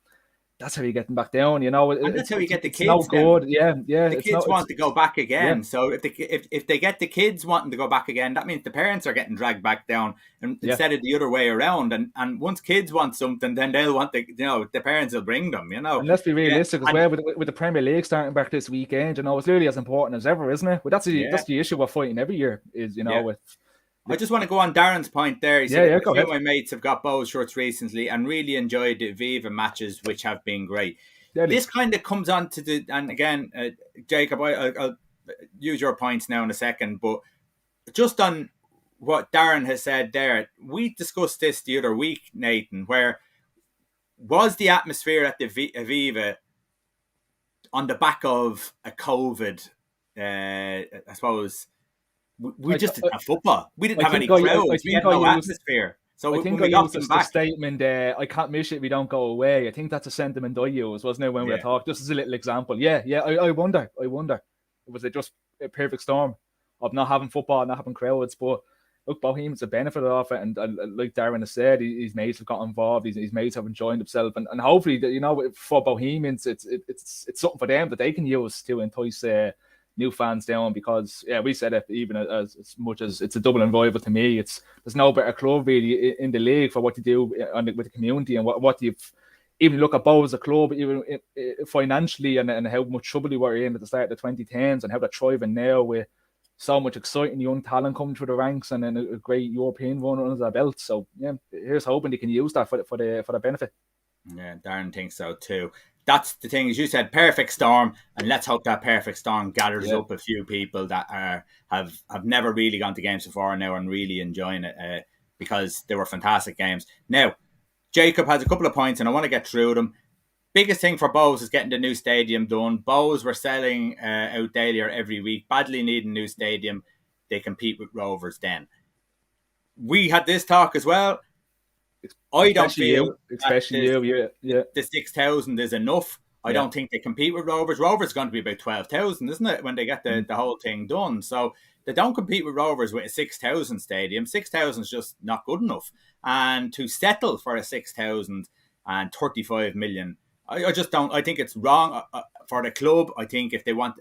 Speaker 2: That's how you get them back down,
Speaker 1: And that's how you get the kids.
Speaker 2: No good, yeah.
Speaker 1: The kids want to go back again. Yeah. So if they get the kids wanting to go back again, that means the parents are getting dragged back down, and instead of the other way around. And once kids want something, then they'll want the parents will bring them. And
Speaker 2: let's be realistic as well. With the Premier League starting back this weekend, it's really as important as ever, isn't it? But that's the issue we're fighting every year. Is with.
Speaker 1: I just want to go on Darren's point there. He said, a few of my mates have got Bows shirts recently and really enjoyed the Viva matches, which have been great. This kind of comes on to and again, Jacob, I'll use your points now in a second, but just on what Darren has said there, we discussed this the other week, Nathan, where was the atmosphere at the Viva on the back of a COVID, I suppose. We just didn't have football. We didn't have any crowds. We had no atmosphere. So
Speaker 2: I think I used the statement, I can't miss it if we don't go away. I think that's a sentiment I used, wasn't it, when we talked? Just as a little example. I wonder. Was it just a perfect storm of not having football, not having crowds? But look, Bohemians have benefited off it. And like Darren has said, his mates have got involved. His mates have enjoyed themselves. And hopefully, for Bohemians, it's something for them that they can use to entice new fans down, because we said it, even as much as it's a Dublin rival to me, there's no better club really in the league for what you do with the community and what you've even look at Bow as a club, even financially, and how much trouble they were in at the start of the 2010s and how they're thriving now with so much exciting young talent coming through the ranks and then a great European run under their belt. So here's hoping they can use that for the benefit.
Speaker 1: Yeah, Darren thinks so too. That's the thing, as you said, perfect storm, and let's hope that perfect storm gathers up a few people that have never really gone to games before now and really enjoying it because they were fantastic games. Now, Jacob has a couple of points, and I want to get through them. Biggest thing for Bows is getting the new stadium done. Bows were selling out daily or every week, badly needing a new stadium. They compete with Rovers then. We had this talk as well. I don't feel the 6,000 is enough. I don't think they compete with Rovers. Rovers is going to be about 12,000, isn't it, when they get the whole thing done? So they don't compete with Rovers with a 6,000 stadium. 6,000 is just not good enough. And to settle for a 6,000 and 35 million, I just don't. I think it's wrong for the club. I think if they want,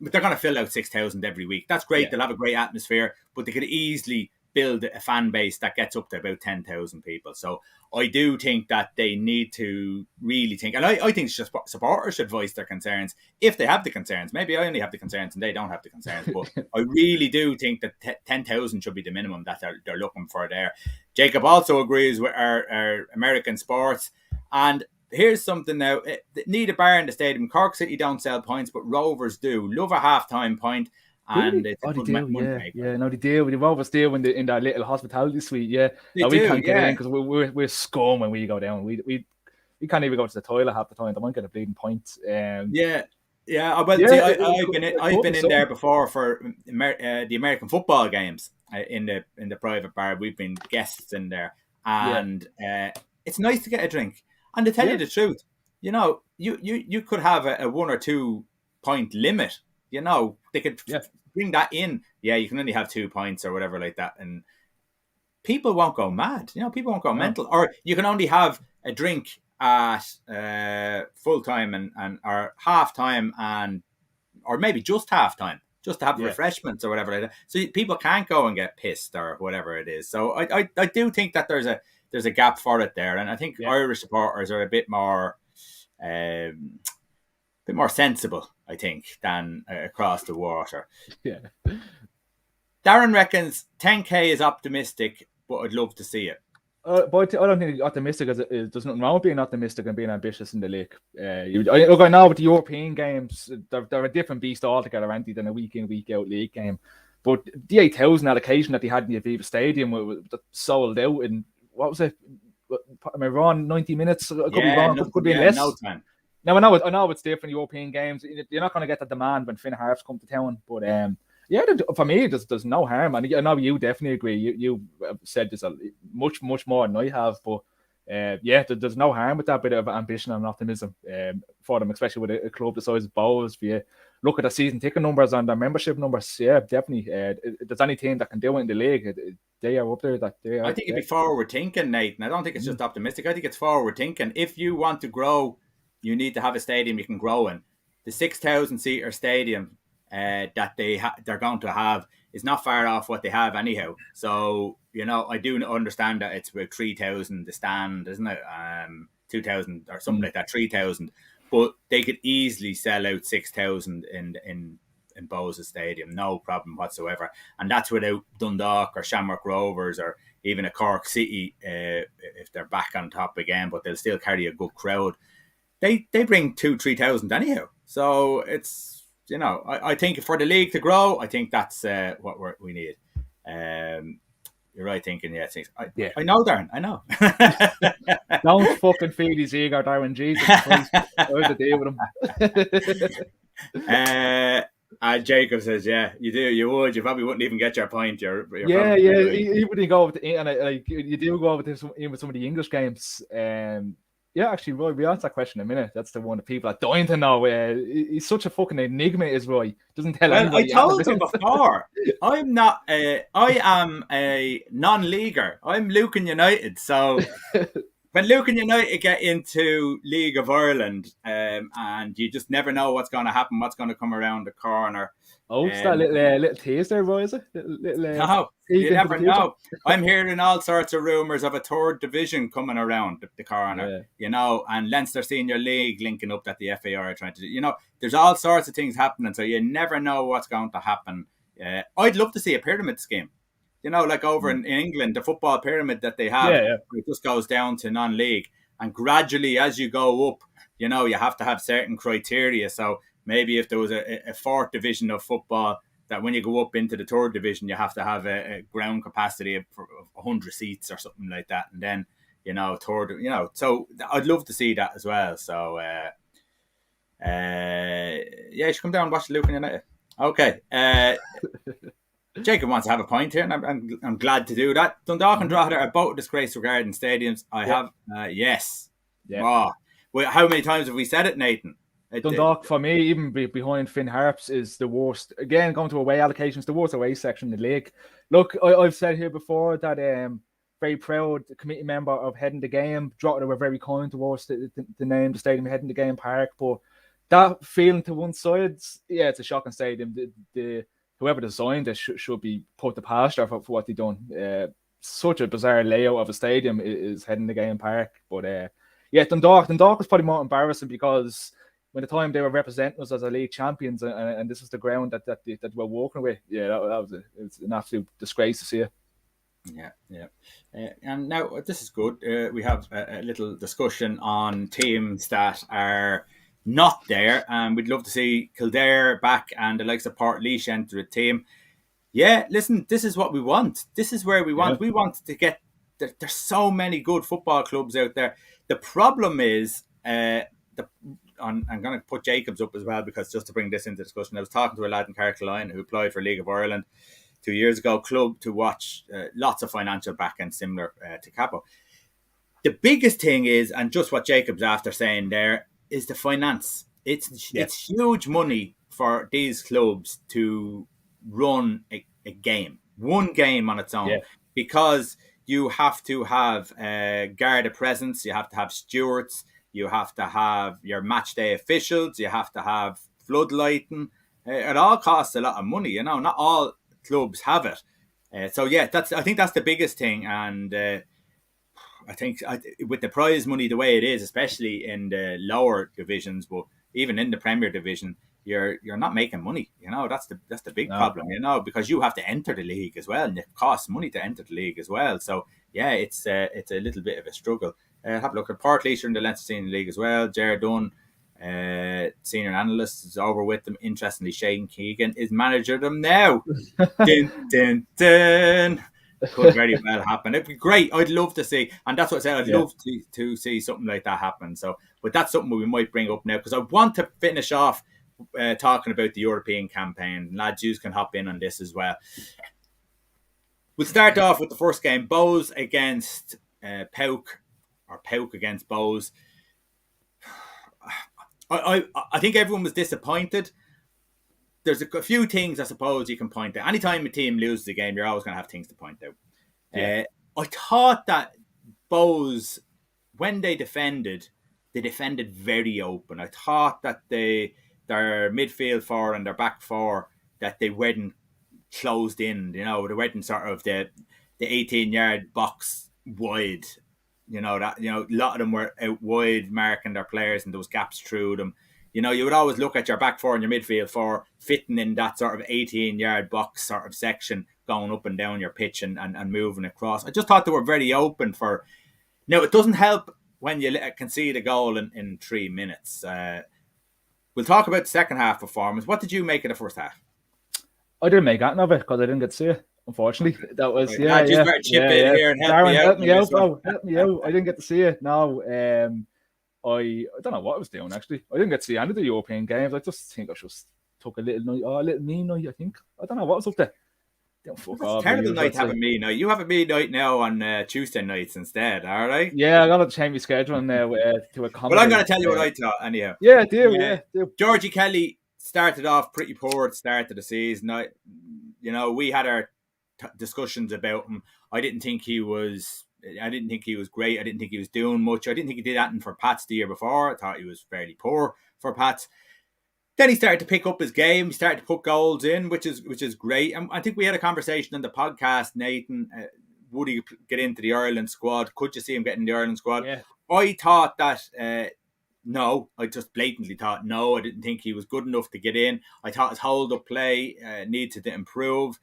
Speaker 1: but they're going to fill out 6,000 every week. That's great. Yeah. They'll have a great atmosphere, but they could easily build a fan base that gets up to about 10,000 people. So I do think that they need to really think, and I think it's just supporters should voice their concerns if they have the concerns. Maybe I only have the concerns and they don't have the concerns, but I really do think that 10,000 should be the minimum that they're looking for there. Jacob also agrees with our American sports. And here's something now. Need a bar in the stadium. Cork City don't sell points, but Rovers do. Love a half-time point. And
Speaker 2: really? It's they do. We Rovers do in their little hospitality suite. We can't get in because we're scum when we go down. We can't even go to the toilet half the time. They won't get a bleeding point.
Speaker 1: I've been in there before for the American football games in the private bar. We've been guests in there, and it's nice to get a drink. And to tell you the truth, you could have a 1 or 2 point limit. They could bring that in. You can only have 2 points or whatever like that. And people won't go mad. People won't go mental. Or you can only have a drink at full time and or half time or maybe just half time, just to have refreshments or whatever like that. So people can't go and get pissed or whatever it is. So I do think that there's a gap for it there. And I think Irish supporters are a bit more bit more sensible, I think, than across the water.
Speaker 2: Yeah.
Speaker 1: Darren reckons 10k is optimistic, but I'd love to see it.
Speaker 2: But I don't think optimistic there's nothing wrong with being optimistic and being ambitious in the league. Look, I know with the European games, they're a different beast altogether, aren't they, than a week in, week out league game. But the 8,000 allocation that they had in the Aviva Stadium was sold out in, what was it? Am I wrong? 90 minutes? I could be wrong. Could be less.
Speaker 1: No time.
Speaker 2: Now, I know it's different European games. You're not going to get the demand when Finn Harps come to town, but yeah, for me, there's no harm, and I know you definitely agree. You said this much more than I have, but yeah, there's no harm with that bit of ambition and optimism for them, especially with a club the size of Bohs. If you look at the season ticket numbers and their membership numbers, yeah, definitely. If there's any team that can do it in the league, they are up there.
Speaker 1: I think it'd be forward thinking, Nathan. I don't think it's just optimistic. I think it's forward thinking. If you want to grow, you need to have a stadium you can grow in. The 6,000 seater stadium that they're going to have is not far off what they have anyhow. So, I do understand that it's about 3,000 the stand, isn't it? 2,000 or something like that, 3,000. But they could easily sell out 6,000 in Bohs Stadium, no problem whatsoever. And that's without Dundalk or Shamrock Rovers or even a Cork City if they're back on top again, but they'll still carry a good crowd. They bring 2,000-3,000 anyhow. So it's, I think for the league to grow, I think that's what we need. You're right thinking, yeah. I know, Darren. I know.
Speaker 2: Don't fucking feel his ego, Darren. Jesus Christ. What's the deal with
Speaker 1: him? Jacob says, yeah, you do. You would. You probably wouldn't even get your point. You're
Speaker 2: yeah. He wouldn't go with the, and you do go with this with some of the English games. Yeah, actually, Roy, we answer that question in a minute. That's the one that people are dying to know. He's such a fucking enigma, is Roy. Doesn't tell anybody.
Speaker 1: I told him before. I am a non-leaguer. I'm Lucan United. So when Lucan United get into League of Ireland, and you just never know what's going to happen, what's going to come around the corner.
Speaker 2: Oh, it's that little tease there, Roy, is it?
Speaker 1: No, you never know. I'm hearing all sorts of rumours of a third division coming around the corner, and Leinster Senior League linking up that the FAR are trying to do. There's all sorts of things happening, so you never know what's going to happen. I'd love to see a pyramid scheme. Like over in England, the football pyramid that they have, it just goes down to non-league. And gradually, as you go up, you have to have certain criteria. So maybe if there was a fourth division of football, that when you go up into the third division, you have to have a ground capacity of 100 seats or something like that. And then, so I'd love to see that as well. So, you should come down and watch Lucan United. Okay. Jacob wants to have a point here, and I'm glad to do that. Dundalk and Drogheda are both disgraced regarding stadiums. I have, yes. Yeah. Wow. Well, how many times have we said it, Nathan?
Speaker 2: Dundalk, for me, even behind Finn Harps, is the worst. Again, going to away allocations, the worst away section in the league. Look, I've said here before that very proud committee member of Heading the Game. Drogheda were very kind towards the name, the stadium Heading the Game Park. But that feeling to one side, yeah, it's a shocking stadium. Whoever designed it should be put to pasture for what they've done. Such a bizarre layout of a stadium is Heading the Game Park. But yeah, Dundalk was probably more embarrassing because when the time they were representing us as a league champions, and this is the ground that we're walking with, yeah, it's an absolute disgrace to see it.
Speaker 1: Yeah. And now this is good. We have a little discussion on teams that are not there, and we'd love to see Kildare back and the likes of Portlaoise enter the team. Yeah, listen, this is what we want. This is where we want. We want to get. There's so many good football clubs out there. The problem is I'm going to put Jacobs up as well, because just to bring this into discussion, I was talking to a lad in Carrickline who applied for League of Ireland 2 years ago, club to watch, lots of financial backend similar to Capo. The biggest thing is, and just what Jacob's after saying there, is the finance. It's huge money for these clubs to run a game, one game on its own, because you have to have Garda presence, you have to have stewards, you have to have your match day officials, you have to have floodlighting. It all costs a lot of money, not all clubs have it. So yeah, I think that's the biggest thing. And I think with the prize money the way it is, especially in the lower divisions, but even in the Premier Division, you're not making money. That's the big problem. Because you have to enter the league as well, and it costs money to enter the league as well. So yeah, it's a little bit of a struggle. Have a look at Portlaoise in the Leinster Senior League as well. Jared Dunn, senior analyst, is over with them. Interestingly, Shane Keegan is manager of them now. Dun, dun, dun. Could very well happen. It'd be great. I'd love to see, and that's what I said. I'd love to see something like that happen. So, but that's something we might bring up now, because I want to finish off talking about the European campaign. Lads, you can hop in on this as well. We'll start off with the first game: Bows against Pauk, or Pauk against Bows. I think everyone was disappointed. There's a few things, I suppose, you can point out. Anytime a team loses a game, you're always going to have things to point out. I thought that Bows, when they defended very open. I thought that their midfield four and their back four, that they weren't closed in. They weren't sort of the 18-yard box wide. A lot of them were out wide marking their players, and there was gaps through them. You would always look at your back four and your midfield four fitting in that sort of 18-yard box sort of section, going up and down your pitch and moving across. I just thought they were very open for... Now, it doesn't help when you concede a goal in 3 minutes. We'll talk about the second half performance. What did you make of the first half?
Speaker 2: I didn't make anything of it because I didn't get to see it, unfortunately. That was...
Speaker 1: Right. I just better chip in here and help me out.
Speaker 2: Help me out. I didn't get to see it. No, I don't know what I was doing, actually. I didn't get to see any of the European games. I just think I just took a little me night, I think. I don't know what was up there.
Speaker 1: It's a terrible night having me night. You have a me night now on Tuesday nights instead, all right?
Speaker 2: Yeah, I'm going to change my schedule now to accommodate.
Speaker 1: Well, I'm going to tell you what I thought, anyhow.
Speaker 2: Yeah, do.
Speaker 1: Georgie Kelly started off pretty poor at the start of the season. We had our discussions about him. I didn't think he was great. I didn't think he was doing much. I didn't think he did that for Pats the year before. I thought he was fairly poor for Pats. Then he started to pick up his game. He started to put goals in, which is great. And I think we had a conversation on the podcast, Nathan. Would he get into the Ireland squad? Could you see him getting the Ireland squad?
Speaker 2: Yeah.
Speaker 1: I thought that no. I just blatantly thought no. I didn't think he was good enough to get in. I thought his hold-up play needed to improve.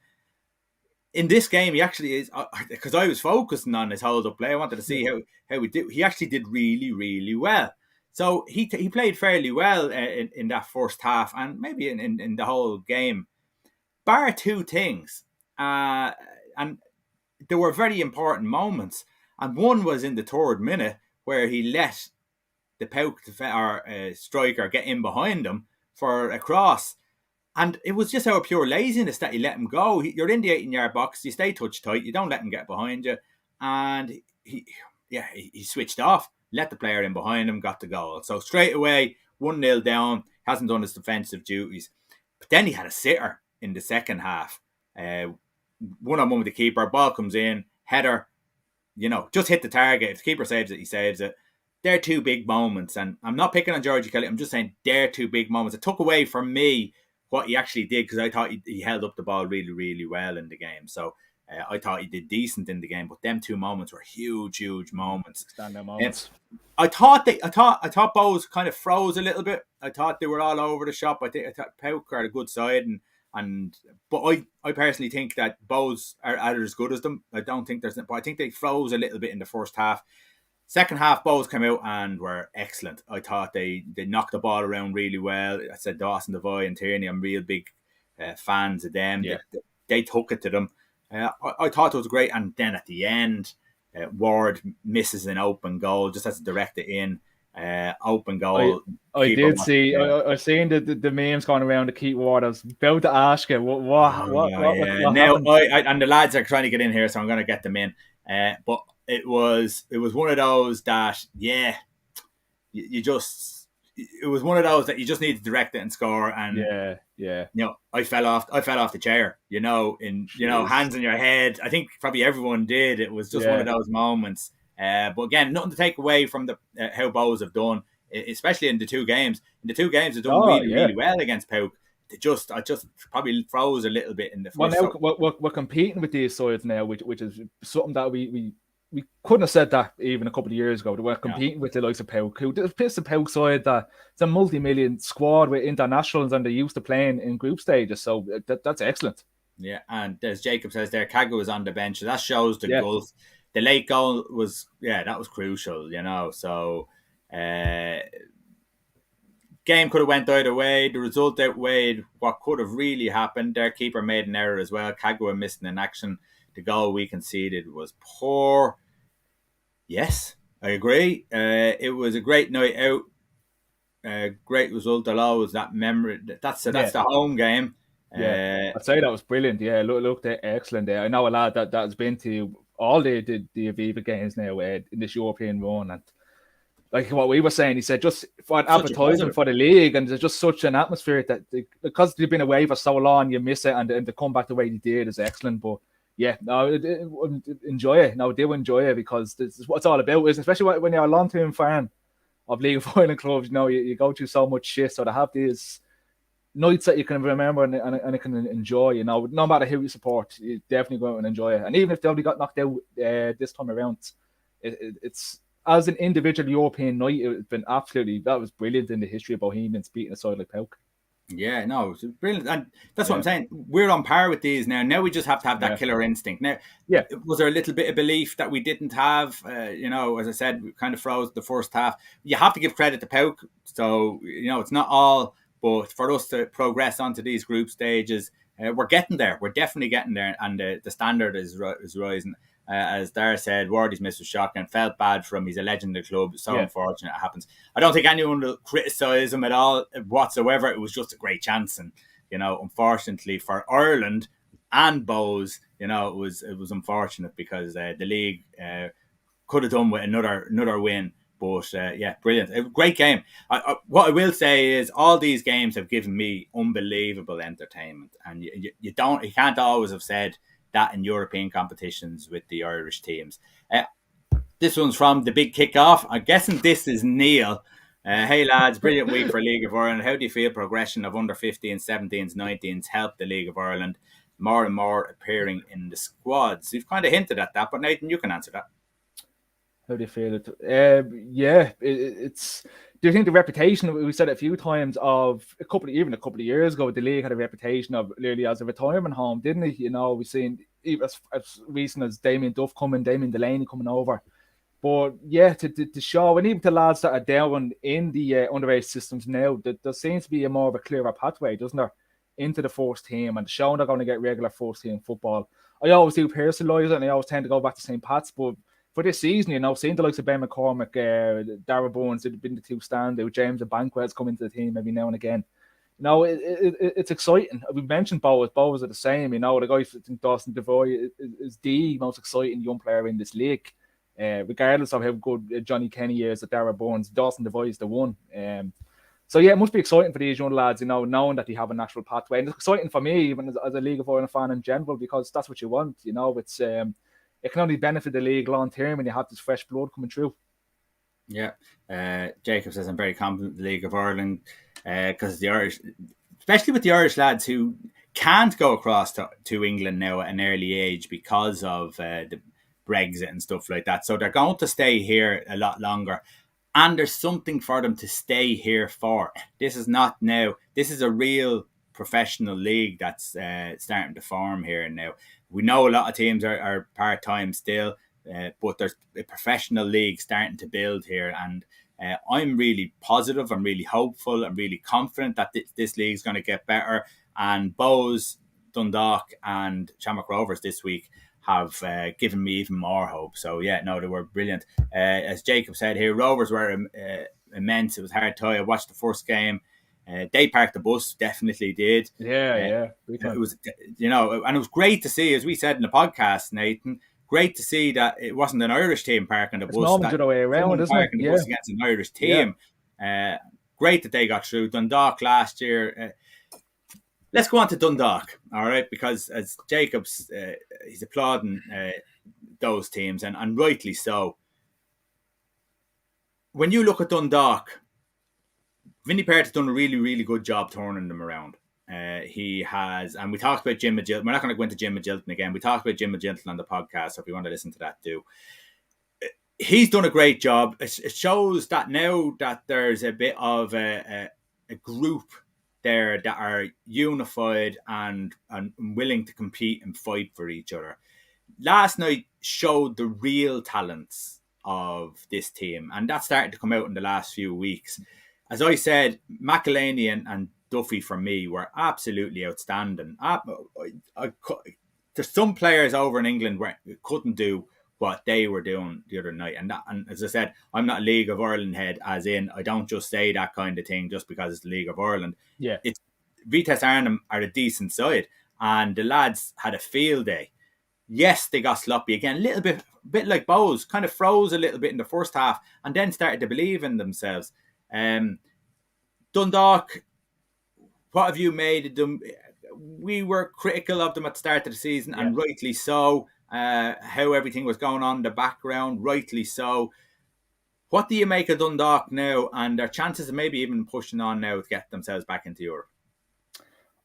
Speaker 1: In this game, he actually is, because I was focusing on his hold-up play. I wanted to see how he did. He actually did really, really well. So he played fairly well in that first half, and maybe in the whole game, bar two things. And there were very important moments. And one was in the third minute, where he let the Pauk striker get in behind him for a cross. And it was just out of pure laziness that he let him go. You're in the 18-yard box, you stay touch tight, you don't let him get behind you. And he switched off, let the player in behind him, got the goal. So straight away, 1-0 down, hasn't done his defensive duties. But then he had a sitter in the second half. One-on-one with the keeper, ball comes in, header, just hit the target. If the keeper saves it, he saves it. They're two big moments. And I'm not picking on Georgie Kelly, I'm just saying they're two big moments. It took away from me what he actually did, because I thought he held up the ball really, really well in the game. So I thought he did decent in the game, but them two moments were huge, huge moments.
Speaker 2: Standout moments.
Speaker 1: I thought Bows kind of froze a little bit. I thought they were all over the shop. I thought Pauk are a good side, but I personally think that Bows are as good as them. I don't think but I think they froze a little bit in the first half. Second half, Bows came out and were excellent. I thought they knocked the ball around really well. I said Dawson, Devoy and Tierney, I'm real big fans of them. Yeah. They took it to them. I thought it was great. And then at the end, Ward misses an open goal, just has to direct it in. Open goal.
Speaker 2: I did see. I've seen the memes going around to Keith Ward. I was about to ask you what
Speaker 1: now, and the lads are trying to get in here, so I'm going to get them in. But it was one of those that it was one of those that you just need to direct it and score. And I fell off the chair. Hands on your head. I think probably everyone did. It was just one of those moments. But again, nothing to take away from the how Bows have done, especially in the two games. In the two games, they've done really well against Pauk. I just probably froze a little bit in the first.
Speaker 2: Well, now we're competing with these sides now, which is something that we we couldn't have said that even a couple of years ago. They were competing with the likes of Pauk, who piss the Pauk side that it's a multi-million squad with internationals and they're used to playing in group stages. So that's excellent.
Speaker 1: Yeah, and as Jacob says there, Kaga was on the bench. So that shows the gulf. The late goal was, that was crucial, So game could have went either way. The result outweighed what could have really happened. Their keeper made an error as well. Kagawa missed an action. The goal we conceded was poor. Yes, I agree. It was a great night out. Great result. Allows that memory. That's the home game.
Speaker 2: Yeah, I'd say that was brilliant. Yeah, looked excellent there. I know a lad that has been to all the Aviva games now in this European run, and like what we were saying, he said just for an advertising for the league, and there's just such an atmosphere that because they've been away for so long, you miss it, and to come back the way they did is excellent. But yeah, no, enjoy it. No, do enjoy it because this is what it's all about, especially when you're a long-term fan of League of Ireland clubs. You go through so much shit, so to have these nights that you can remember and you can enjoy, no matter who you support, you definitely go out and enjoy it. And even if they only got knocked out this time around, it's as an individual European night, it's been that was brilliant in the history of Bohemians beating a side like Pauk.
Speaker 1: Yeah, no, it's brilliant. And that's what I'm saying. We're on par with these now. Now we just have to have that killer instinct. Now, was there a little bit of belief that we didn't have? As I said, we kind of froze the first half. You have to give credit to Pauk. So, it's not all, but for us to progress onto these group stages, we're getting there. We're definitely getting there. And the standard is rising. As Dara said, Wardy's miss was shocking. Felt bad for him. He's a legend of the club. It's so unfortunate it happens. I don't think anyone will criticise him at all whatsoever. It was just a great chance. And, unfortunately for Ireland and Bows, it was unfortunate because the league could have done with another win. But, brilliant. Great game. What I will say is all these games have given me unbelievable entertainment. And you can't always have said that in European competitions with the Irish teams. This one's from the big kickoff. I'm guessing this is Neil. Hey lads, brilliant week for League of Ireland. How do you feel progression of under 15s, 17s, 19s help the League of Ireland more and more appearing in the squads? You've kind of hinted at that, but Nathan, you can answer that.
Speaker 2: How do you feel it? It's. Do you think the reputation, we said it a few times, of a couple of years ago, the league had a reputation of literally as a retirement home, didn't it? We've seen even as recent as Damien Delaney coming over. But yeah, to show, and even to lads that are down in the underage systems now, there seems to be a more of a clearer pathway, doesn't there, into the first team and showing they're going to get regular first team football. I always do personalise it, and I always tend to go back to St. Pat's, but for this season, seeing the likes of Ben McCormick, Darragh Bones, have been the two standout. James and Banquet's come into the team every now and again. It's exciting. We mentioned Bows. Bows are the same. The guy, I think Dawson Devoy is the most exciting young player in this league. Regardless of how good Johnny Kenny is at Darragh Bones, Dawson Devoy is the one. So yeah, it must be exciting for these young lads, knowing that they have a natural pathway. And it's exciting for me, even as a League of Ireland fan in general, because that's what you want. It's it can only benefit the league long term when you have this fresh blood coming through.
Speaker 1: Yeah. Jacob says, I'm very confident in the League of Ireland because the Irish, especially with the Irish lads who can't go across to England now at an early age because of the Brexit and stuff like that. So they're going to stay here a lot longer. And there's something for them to stay here for. This is not now. This is a real professional league that's starting to form here now. We know a lot of teams are part-time still, but there's a professional league starting to build here. And I'm really positive. I'm really hopeful. I'm really confident that this league is going to get better. And Bows, Dundalk and Shamrock Rovers this week have given me even more hope. So, yeah, no, they were brilliant. As Jacob said here, Rovers were immense. It was hard to. I watched the first game. They parked the bus, definitely did.
Speaker 2: Yeah.
Speaker 1: It was, and it was great to see, as we said in the podcast, Nathan, great to see that it wasn't an Irish team parking the bus. It's
Speaker 2: normal the way around, isn't it?
Speaker 1: The bus against an Irish team. Yeah. Great that they got through. Dundalk last year. Let's go on to Dundalk, all right? Because as Jacobs, he's applauding those teams, and rightly so. When you look at Dundalk, Vinny Perth has done a really, really good job turning them around. He has, and we talked about Jim Magilton. We're not going to go into Jim Magilton again. We talked about Jim Magilton on the podcast, so if you want to listen to that, do. he's done a great job. It shows that now that there's a bit of a group there that are unified and willing to compete and fight for each other. Last night showed the real talents of this team, and that started to come out in the last few weeks. As I said, McElhaney and Duffy for me were absolutely outstanding. There's some players over in England where couldn't do what they were doing the other night, and as I said, I'm not a League of Ireland head, as in I don't just say that kind of thing just because it's the League of Ireland.
Speaker 2: Yeah,
Speaker 1: it's Vitesse Arnhem are a decent side, and the lads had a field day. Yes, they got sloppy again, a little bit like Bows, kind of froze a little bit in the first half, and then started to believe in themselves. Dundalk, what have you made of them? We were critical of them at the start of the season, and rightly so. How everything was going on in the background, rightly so. What do you make of Dundalk now, and their chances of maybe even pushing on now to get themselves back into Europe?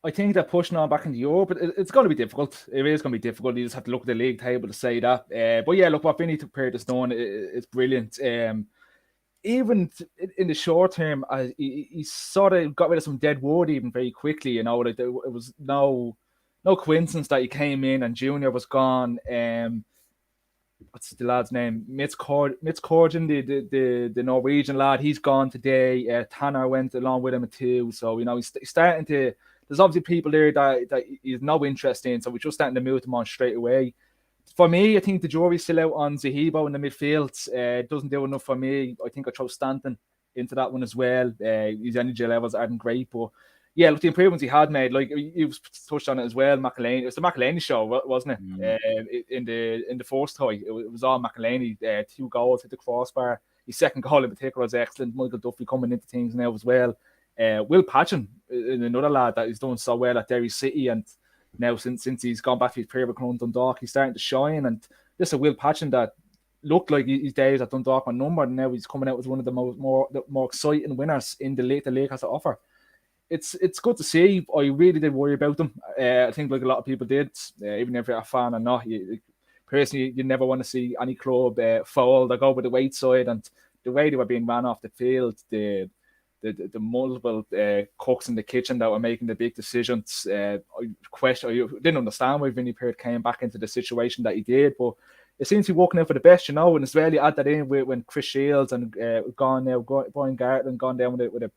Speaker 2: I think they're pushing on back into Europe, but it's going to be difficult. It is going to be difficult. You just have to look at the league table to say that. But yeah, look, what Vinny took Perth is done is brilliant. Even in the short term, he sort of got rid of some dead wood even very quickly. You know, like it was no coincidence that he came in and Junior was gone. What's the lad's name? Mitz Corgen, the Norwegian lad. He's gone today. Tanner went along with him too. So you know he's starting to. There's obviously people there that he's no interest in, so we're just starting to move them on straight away. For me, I think the jury's still out on Zahibo in the midfield. Doesn't do enough for me. I think I throw Stanton into that one as well. His energy levels aren't great, but yeah, look, the improvements he had made, like you touched on it as well. McElhaney, it was the McElhaney show, wasn't it? In the first tie, it was all McElhaney. 2 goals, hit the crossbar. His second goal in particular was excellent. Michael Duffy coming into things now as well. Will Patchen, another lad that is doing so well at Derry City, and now since he's gone back to his period of Dundalk, he's starting to shine. And just a Will Patchen that looked like his days at Dundalk were numbered, and now he's coming out as one of the more exciting winners in the league has to offer. It's good to see. I really did worry about them. I think like a lot of people did, even if you're a fan or not. Personally, you never want to see any club fall. They go with the weight side, and the way they were being ran off the field, the multiple cooks in the kitchen that were making the big decisions. I didn't understand why Vinny Peart came back into the situation that he did, but it seems to be working out for the best, you know. And it's really add that in with when Chris Shields and Brian Gartland gone down with a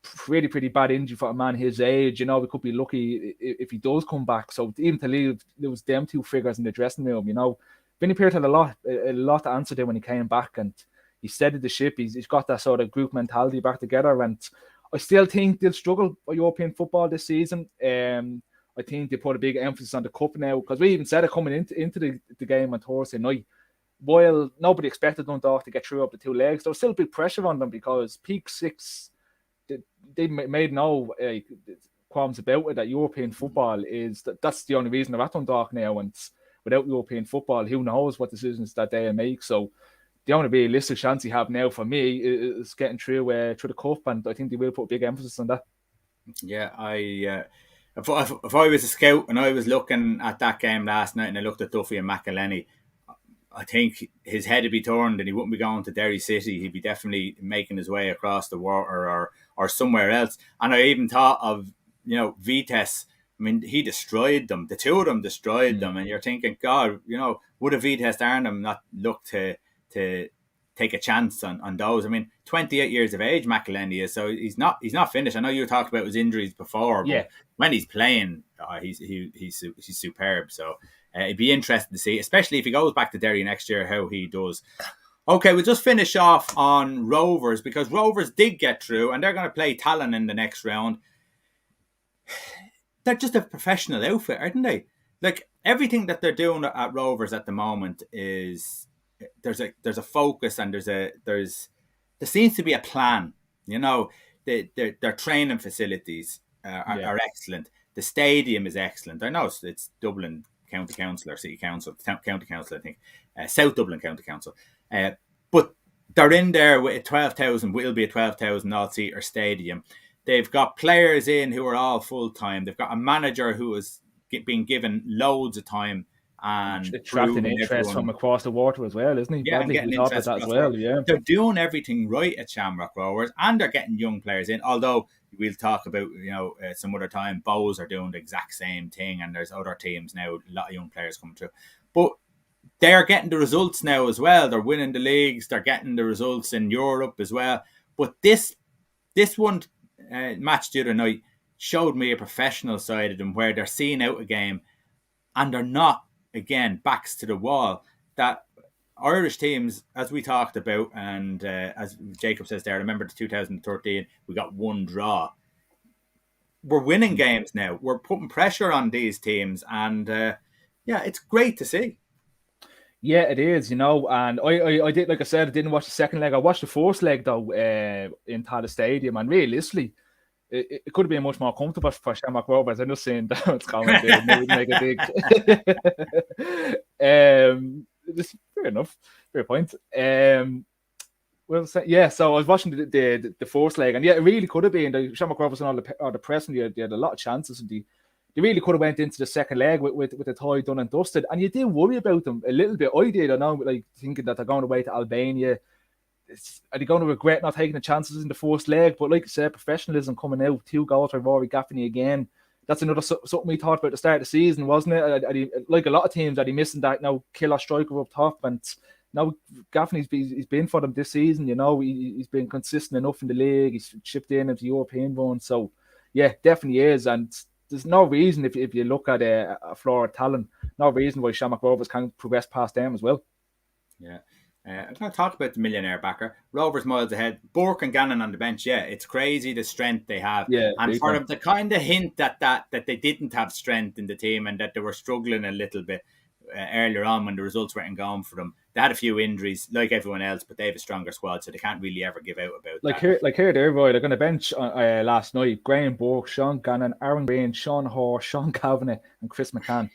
Speaker 2: pretty bad injury for a man his age. You know, we could be lucky if he does come back. So even to leave, there was them 2 figures in the dressing room. You know, Vinny Peart had a lot to answer to when he came back, and he steadied the ship. He's got that sort of group mentality back together, and I still think they'll struggle for European football this season. I think they put a big emphasis on the cup now, because we even said it coming into the game on Thursday night. While nobody expected Dundalk to get through up the 2 legs, there was still big pressure on them because Peak 6, they made no qualms about it that European football that's the only reason they're at Dundalk now, and without European football, who knows what decisions that they'll make. So the only realistic chance you have now for me is getting through the cup, and I think they will put a big emphasis on that.
Speaker 1: Yeah, if I was a scout and I was looking at that game last night and I looked at Duffy and McElhaney, I think his head would be turned and he wouldn't be going to Derry City. He'd be definitely making his way across the water or somewhere else. And I even thought of, Vitesse. I mean, he destroyed them. The 2 of them destroyed them. And you're thinking, God, would a Vitesse Arnhem not look to take a chance on those? I mean, 28 years of age, McElhaney is, so he's not finished. I know you talked about his injuries before, but when he's playing, he's superb. So it'd be interesting to see, especially if he goes back to Derry next year, how he does. Okay, we'll just finish off on Rovers, because Rovers did get through and they're going to play Talon in the next round. They're just a professional outfit, aren't they? Like, everything that they're doing at Rovers at the moment is there's a focus, and there seems to be a plan. Their training facilities are excellent. The stadium is excellent. I know it's Dublin County Council or City Council, County Council, I think, South Dublin County Council. But they're in there with a 12,000, will be a 12,000 all-seater stadium. They've got players in who are all full-time. They've got a manager who has been given loads of time and
Speaker 2: attracting interest from across the water as well, isn't he?
Speaker 1: Yeah,
Speaker 2: Bradley,
Speaker 1: and getting
Speaker 2: we talked about
Speaker 1: interest
Speaker 2: that as well. Yeah,
Speaker 1: they're doing everything right at Shamrock Rovers, and they're getting young players in. Although we'll talk about some other time, Bows are doing the exact same thing, and there's other teams now, a lot of young players coming through, but they're getting the results now as well. They're winning the leagues, they're getting the results in Europe as well. But this one match the other night showed me a professional side of them, where they're seeing out a game and they're not, again, backs to the wall. That Irish teams, as we talked about, and as Jacob says there, remember the 2013, we got one draw. We're winning games now. We're putting pressure on these teams, and it's great to see.
Speaker 2: Yeah, it is, and I did, like I said, I didn't watch the second leg. I watched the first leg though in Tata Stadium, and realistically, it could have been much more comfortable for Shamrock Rovers. I'm just saying that's comment there. Maybe make a dig. Just fair enough. Fair point. So I was watching the first leg, and it really could have been the Shamrock Rovers and all the pressing. They had a lot of chances, and they really could have went into the second leg with the tie done and dusted. And you did worry about them a little bit. I did. I know, like thinking that they're going away to Albania. Are they going to regret not taking the chances in the first leg? But like I said, professionalism coming out, 2 goals by Rory Gaffney again. That's another something we thought about at the start of the season, wasn't it? Like a lot of teams, are they missing that killer striker up top? And now Gaffney's been for them this season. He's been consistent enough in the league. He's chipped in into the European run. So yeah, definitely is. And there's no reason, if you look at a floor of talent, no reason why Shamrock Rovers can't progress past them as well.
Speaker 1: Yeah. I'm going to talk about the millionaire backer. Rovers miles ahead. Burke and Gannon on the bench. Yeah, it's crazy the strength they have.
Speaker 2: Yeah,
Speaker 1: and for them to kind of hint at that they didn't have strength in the team and that they were struggling a little bit earlier on when the results weren't going for them. They had a few injuries like everyone else, but they have a stronger squad, so they can't really ever give out about that.
Speaker 2: Here there, Roy, they're going to bench last night. Graham Burke, Sean Gannon, Aaron Green, Sean Hoare, Sean Kavanagh, and Chris McCann.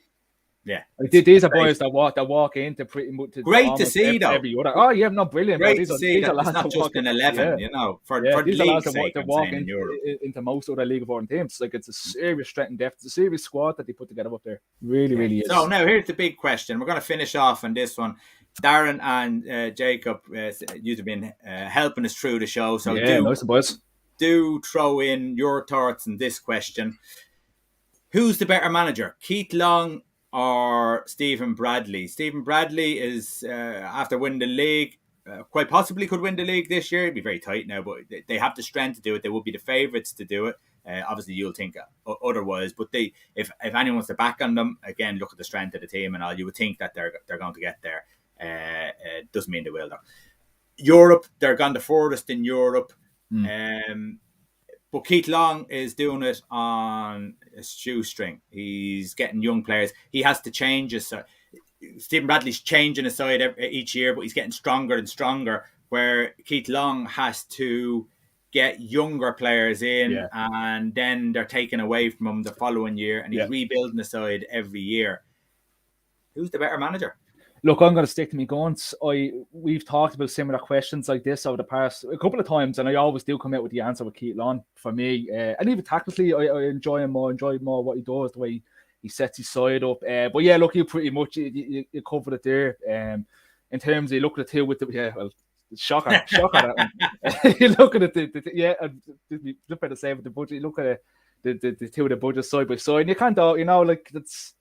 Speaker 1: Yeah,
Speaker 2: these are boys that walk into pretty much
Speaker 1: great to see though.
Speaker 2: Every other. Oh yeah, no, brilliant.
Speaker 1: Great to see that it's not just an 11, for the league's sake. They walk
Speaker 2: into most other League of Ireland teams. Like, it's a serious strength and depth. It's a serious squad that they put together up there. Really is.
Speaker 1: So now here's the big question. We're going to finish off on this one. Darren and Jacob, you've been helping us through the show. So
Speaker 2: nice boys.
Speaker 1: Do throw in your thoughts on this question. Who's the better manager, Keith Long or Stephen Bradley? Stephen Bradley is, after winning the league, quite possibly could win the league this year. It'd be very tight now, but they have the strength to do it. They would be the favourites to do it. Obviously, you'll think otherwise, but if anyone wants to back on them, again, look at the strength of the team and all. You would think that they're going to get there. Doesn't mean they will, though. Europe, they're gone the furthest in Europe. But Keith Long is doing it on a shoestring. He's getting young players. He has to change his side. Stephen Bradley's changing his side each year, but he's getting stronger and stronger, where Keith Long has to get younger players in, and then they're taken away from him the following year, and he's rebuilding the side every year. Who's the better manager?
Speaker 2: Look, I'm going to stick to my guns. We've talked about similar questions like this over the past a couple of times, and I always do come out with the answer with Keith Long. For me, and even tactically, I enjoy him more. Enjoy more what he does, the way he sets his side up. But yeah, look, you pretty much you covered it there. In terms of you look at the two with the shocker that one. You look at it, just better say with the budget. You look at the two of the budgets side by side, and you can't, like that's.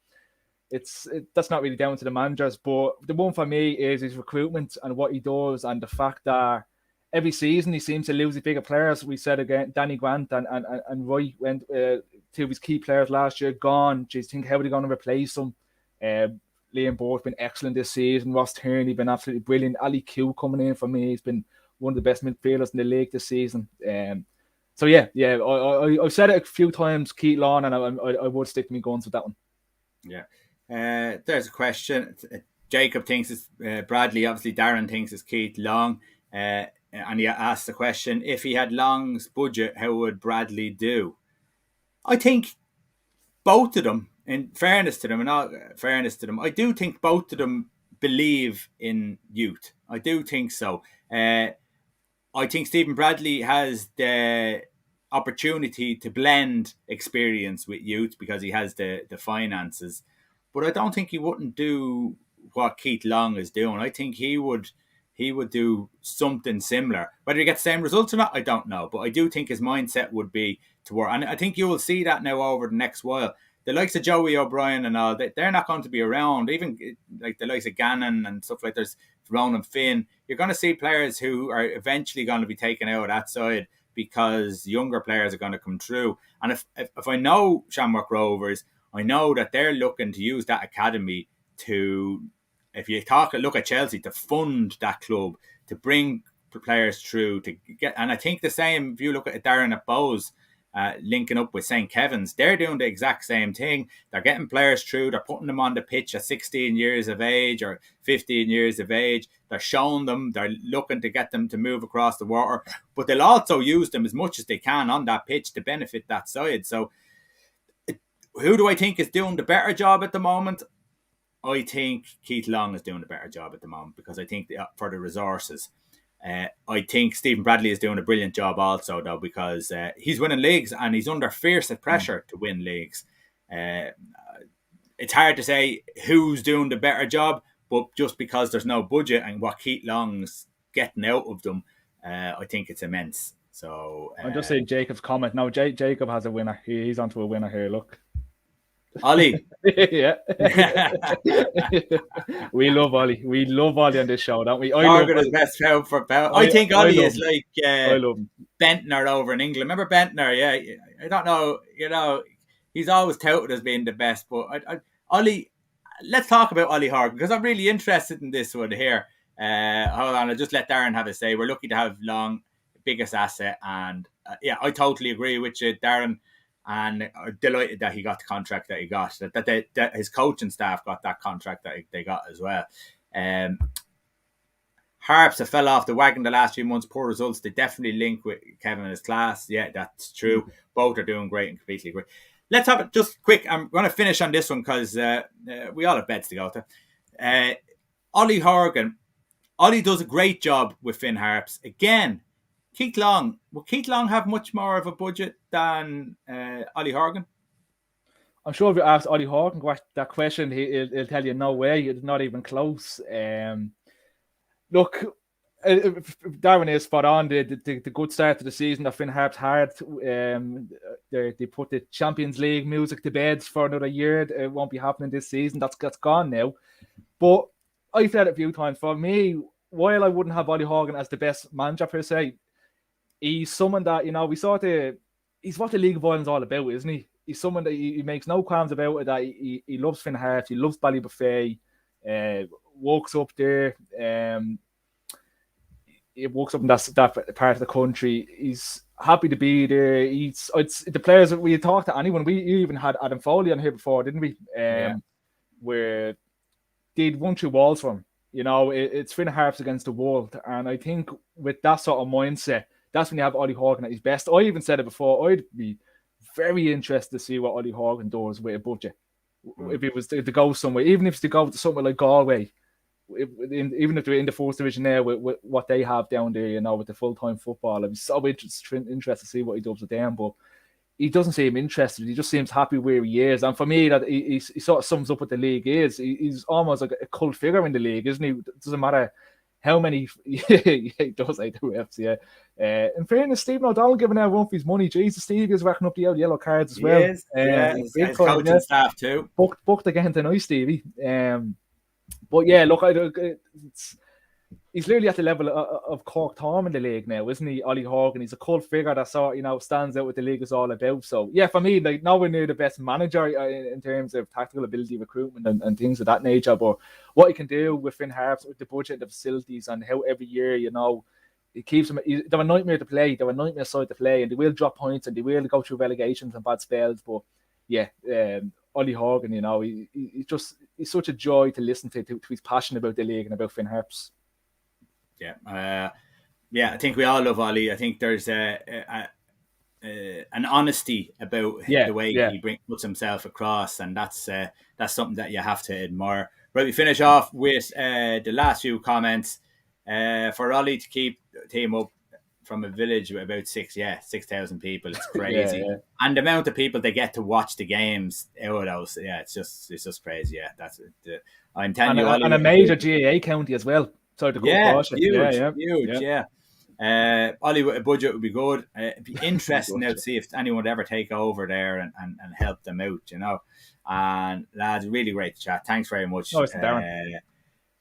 Speaker 2: That's not really down to the managers, but the one for me is his recruitment and what he does, and the fact that every season he seems to lose the bigger players. We said again, Danny Grant and Roy went two of his key players last year gone. Just think how are they going to replace them? Liam Bourke's been excellent this season. Ross Tierney been absolutely brilliant. Ali Q coming in for me. He's been one of the best midfielders in the league this season. So I've said it a few times, Keith Long, and I would stick to my guns with that one.
Speaker 1: Yeah. There's a question. Jacob thinks it's Bradley. Obviously, Darren thinks it's Keith Long. And he asked the question, if he had Long's budget, how would Bradley do? I think both of them, in fairness to them, I do think both of them believe in youth. I do think so. I think Stephen Bradley has the opportunity to blend experience with youth because he has the finances. but I don't think he wouldn't do what Keith Long is doing. I think he would do something similar. Whether he gets the same results or not, I don't know. But I do think his mindset would be to work. And I think you will see that now over the next while. The likes of Joey O'Brien and all, they're not going to be around. Even like the likes of Gannon and stuff like there's Ronan Finn. You're going to see players who are eventually going to be taken out of that side because younger players are going to come through. And if I know Shamrock Rovers, I know that they're looking to use that academy to, if you look at Chelsea, to fund that club, to bring players through, to get. And I think the same, if you look at Darren at Bowes, linking up with St. Kevin's, they're doing the exact same thing. They're getting players through, they're putting them on the pitch at 16 years of age or 15 years of age. They're showing them, they're looking to get them to move across the water, but they'll also use them as much as they can on that pitch to benefit that side. So who do I think is doing the better job at the moment? I think Keith Long is doing a better job at the moment because I think for the resources. I think Stephen Bradley is doing a brilliant job also, though, because he's winning leagues and he's under fierce pressure to win leagues. It's hard to say who's doing the better job, but just because there's no budget and what Keith Long's getting out of them, I think it's immense. So
Speaker 2: I'm just saying Jacob's comment. No, Jacob has a winner. He's onto a winner here. Look.
Speaker 1: Ollie.
Speaker 2: Yeah. We love Ollie. We love Ollie on this show, don't we?
Speaker 1: Morgan is best pound for pound. I think Ollie is like
Speaker 2: Bentner
Speaker 1: over in England. Remember Bentner? Yeah. I don't know. He's always touted as being the best. But Ollie, let's talk about Ollie Horgan because I'm really interested in this one here. Hold on. I'll just let Darren have a say. We're lucky to have Long, biggest asset. And I totally agree with you, Darren. And I'm delighted that he got the contract that he got, that his coaching staff got that contract that they got as well. Harps have fell off the wagon the last few months, poor results. They definitely link with Kevin and his class. Yeah, that's true. Both are doing great and completely agree. Let's have it just quick. I'm going to finish on this one because we all have beds to go to. Ollie Horgan. Ollie does a great job with Finn Harps. Again, Keith Long. Will Keith Long have much more of a budget than Ollie Horgan?
Speaker 2: I'm sure if you ask Ollie Horgan that question, he'll tell you no way. It's not even close. Look, Darren is spot on. The good start to the season that Finn Harps had. They put the Champions League music to bed for another year. It won't be happening this season. That's gone now. But I've said it a few times. For me, while I wouldn't have Ollie Horgan as the best manager per se, he's someone that, he's what the League of Ireland's all about, isn't he? He's someone that he makes no qualms about it, that he loves Finn Harps, he loves Ballybuffet, walks up there, he walks up in that part of the country. He's happy to be there. It's the players that we talked to anyone. We even had Adam Foley on here before, didn't we? Where they'd won through walls for him. It's Finn Harps against the world. And I think with that sort of mindset, that's when you have Ollie Horgan at his best. I even said it before, I'd be very interested to see what Ollie Horgan does with a budget. If it was to go somewhere, even if it's to go to somewhere like Galway, even if they're in the fourth division there with what they have down there, with the full-time football, I'd be so interested to see what he does with them. But he doesn't seem interested. He just seems happy where he is. And for me, that he sort of sums up what the league is. He's almost like a cult figure in the league, isn't he? It doesn't matter how many he does hate the refs, yeah. In fairness, Stephen O'Donnell giving out one for his money. Jesus, Steve is racking up the yellow cards as well.
Speaker 1: His coaching staff too.
Speaker 2: Booked again tonight, Stevie. But yeah, look, he's literally at the level of Cork Tom in the league now, isn't he? Ollie Horgan. He's a cult figure that stands out what the league is all about. So yeah, for me, like, nowhere near the best manager in terms of tactical ability, recruitment, and things of that nature. But what he can do with Finn Harps, with the budget, the facilities, and how every year, it keeps them. They're a nightmare to play. They're a nightmare side to play, and they will drop points and they will go through relegations and bad spells. But yeah, Ollie Horgan, he's such a joy to listen to his passion about the league and about Finn Harps.
Speaker 1: Yeah, I think we all love Ollie. I think there's an honesty about the way he puts himself across, and that's something that you have to admire. Right, we finish off with the last few comments. For Ollie to keep the team up, from a village with about 6,000 people. It's crazy.
Speaker 2: Yeah.
Speaker 1: And the amount of people they get to watch the games out of those, it's just crazy. Yeah, that's it. I'm telling you,
Speaker 2: and a major GAA county as well. So the
Speaker 1: huge. Ollie with a budget would be good. It'd be interesting now to see if anyone would ever take over there and help them out, And lads, really great to chat. Thanks very much.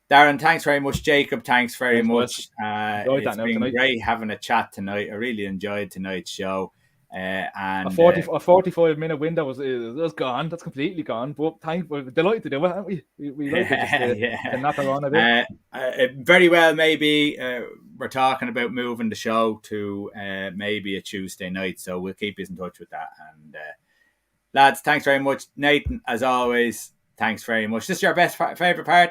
Speaker 1: Darren, thanks very much. Jacob, thanks very much. It's been great having a chat tonight. I really enjoyed tonight's show. And
Speaker 2: a 45-minute window was gone. That's completely gone. But we're delighted to do it, aren't we? We like it just to knock around a bit.
Speaker 1: Very well, maybe we're talking about moving the show to maybe a Tuesday night. So we'll keep you in touch with that. And lads, thanks very much. Nathan, as always, thanks very much. This is your best favourite part?